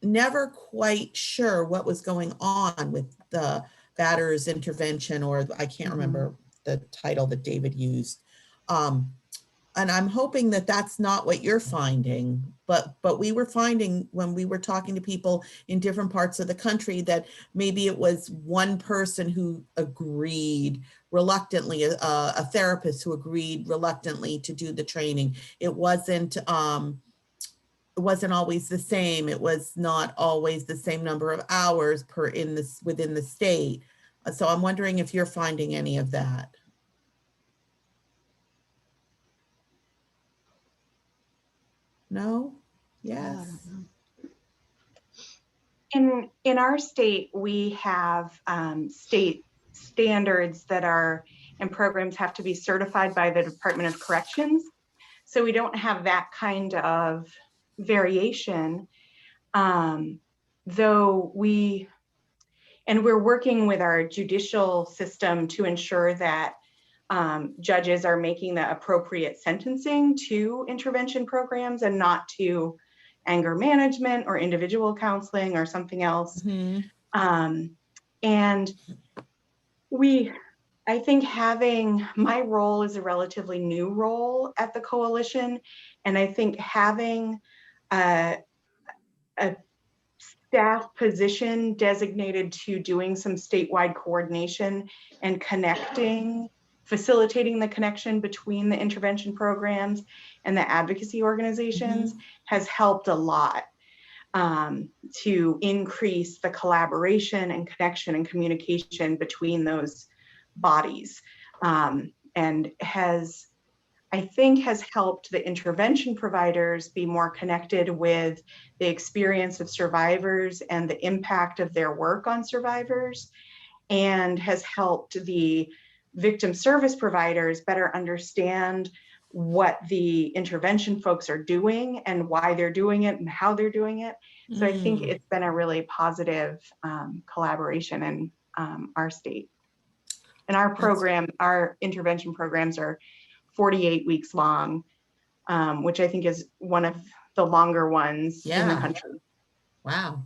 never quite sure what was going on with the batterers intervention, or I can't remember the title that David used. And I'm hoping that that's not what you're finding, but we were finding when we were talking to people in different parts of the country that maybe it was one person who agreed reluctantly, a therapist who agreed reluctantly to do the training. It wasn't always the same. It was not always the same number of hours within the state. So I'm wondering if you're finding any of that. No? Yes. In our state, we have state standards that are, and programs have to be certified by the Department of Corrections. So we don't have that kind of variation, though we're working with our judicial system to ensure that judges are making the appropriate sentencing to intervention programs and not to anger management or individual counseling or something else. And I think my role is a relatively new role at the coalition. And I think having a staff position designated to doing some statewide coordination and facilitating the connection between the intervention programs and the advocacy organizations has helped a lot to increase the collaboration and connection and communication between those bodies, and I think has helped the intervention providers be more connected with the experience of survivors and the impact of their work on survivors, and has helped the victim service providers better understand what the intervention folks are doing and why they're doing it and how they're doing it. So I think it's been a really positive collaboration in our state. And our intervention programs are 48 weeks long, which I think is one of the longer ones in the country. Wow.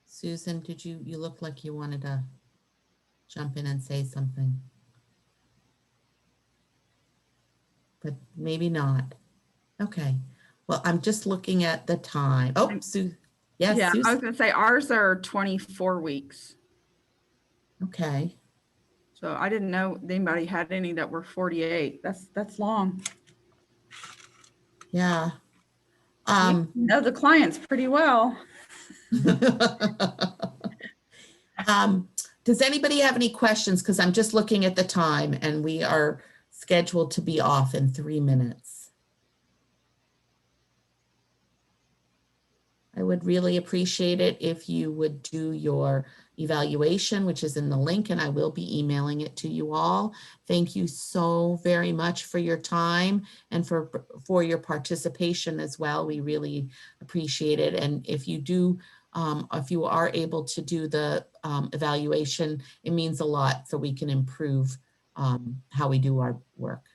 Susan, you look like you wanted to jump in and say something, but maybe not. Okay. Well, I'm just looking at the time. Oh, yes, Yeah, I Susan. was gonna say ours are 24 weeks. Okay. So I didn't know anybody had any that were 48. That's long. Yeah. You know the clients pretty well. Does anybody have any questions? Because I'm just looking at the time and we are scheduled to be off in 3 minutes. I would really appreciate it if you would do your evaluation, which is in the link, and I will be emailing it to you all. Thank you so very much for your time and for your participation as well. We really appreciate it. And if you are able to do the evaluation, it means a lot so we can improve how we do our work.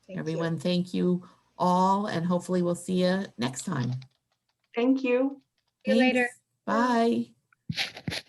Everyone, thank you all, and hopefully we'll see you next time. Thank you. See you later. Thanks. Bye.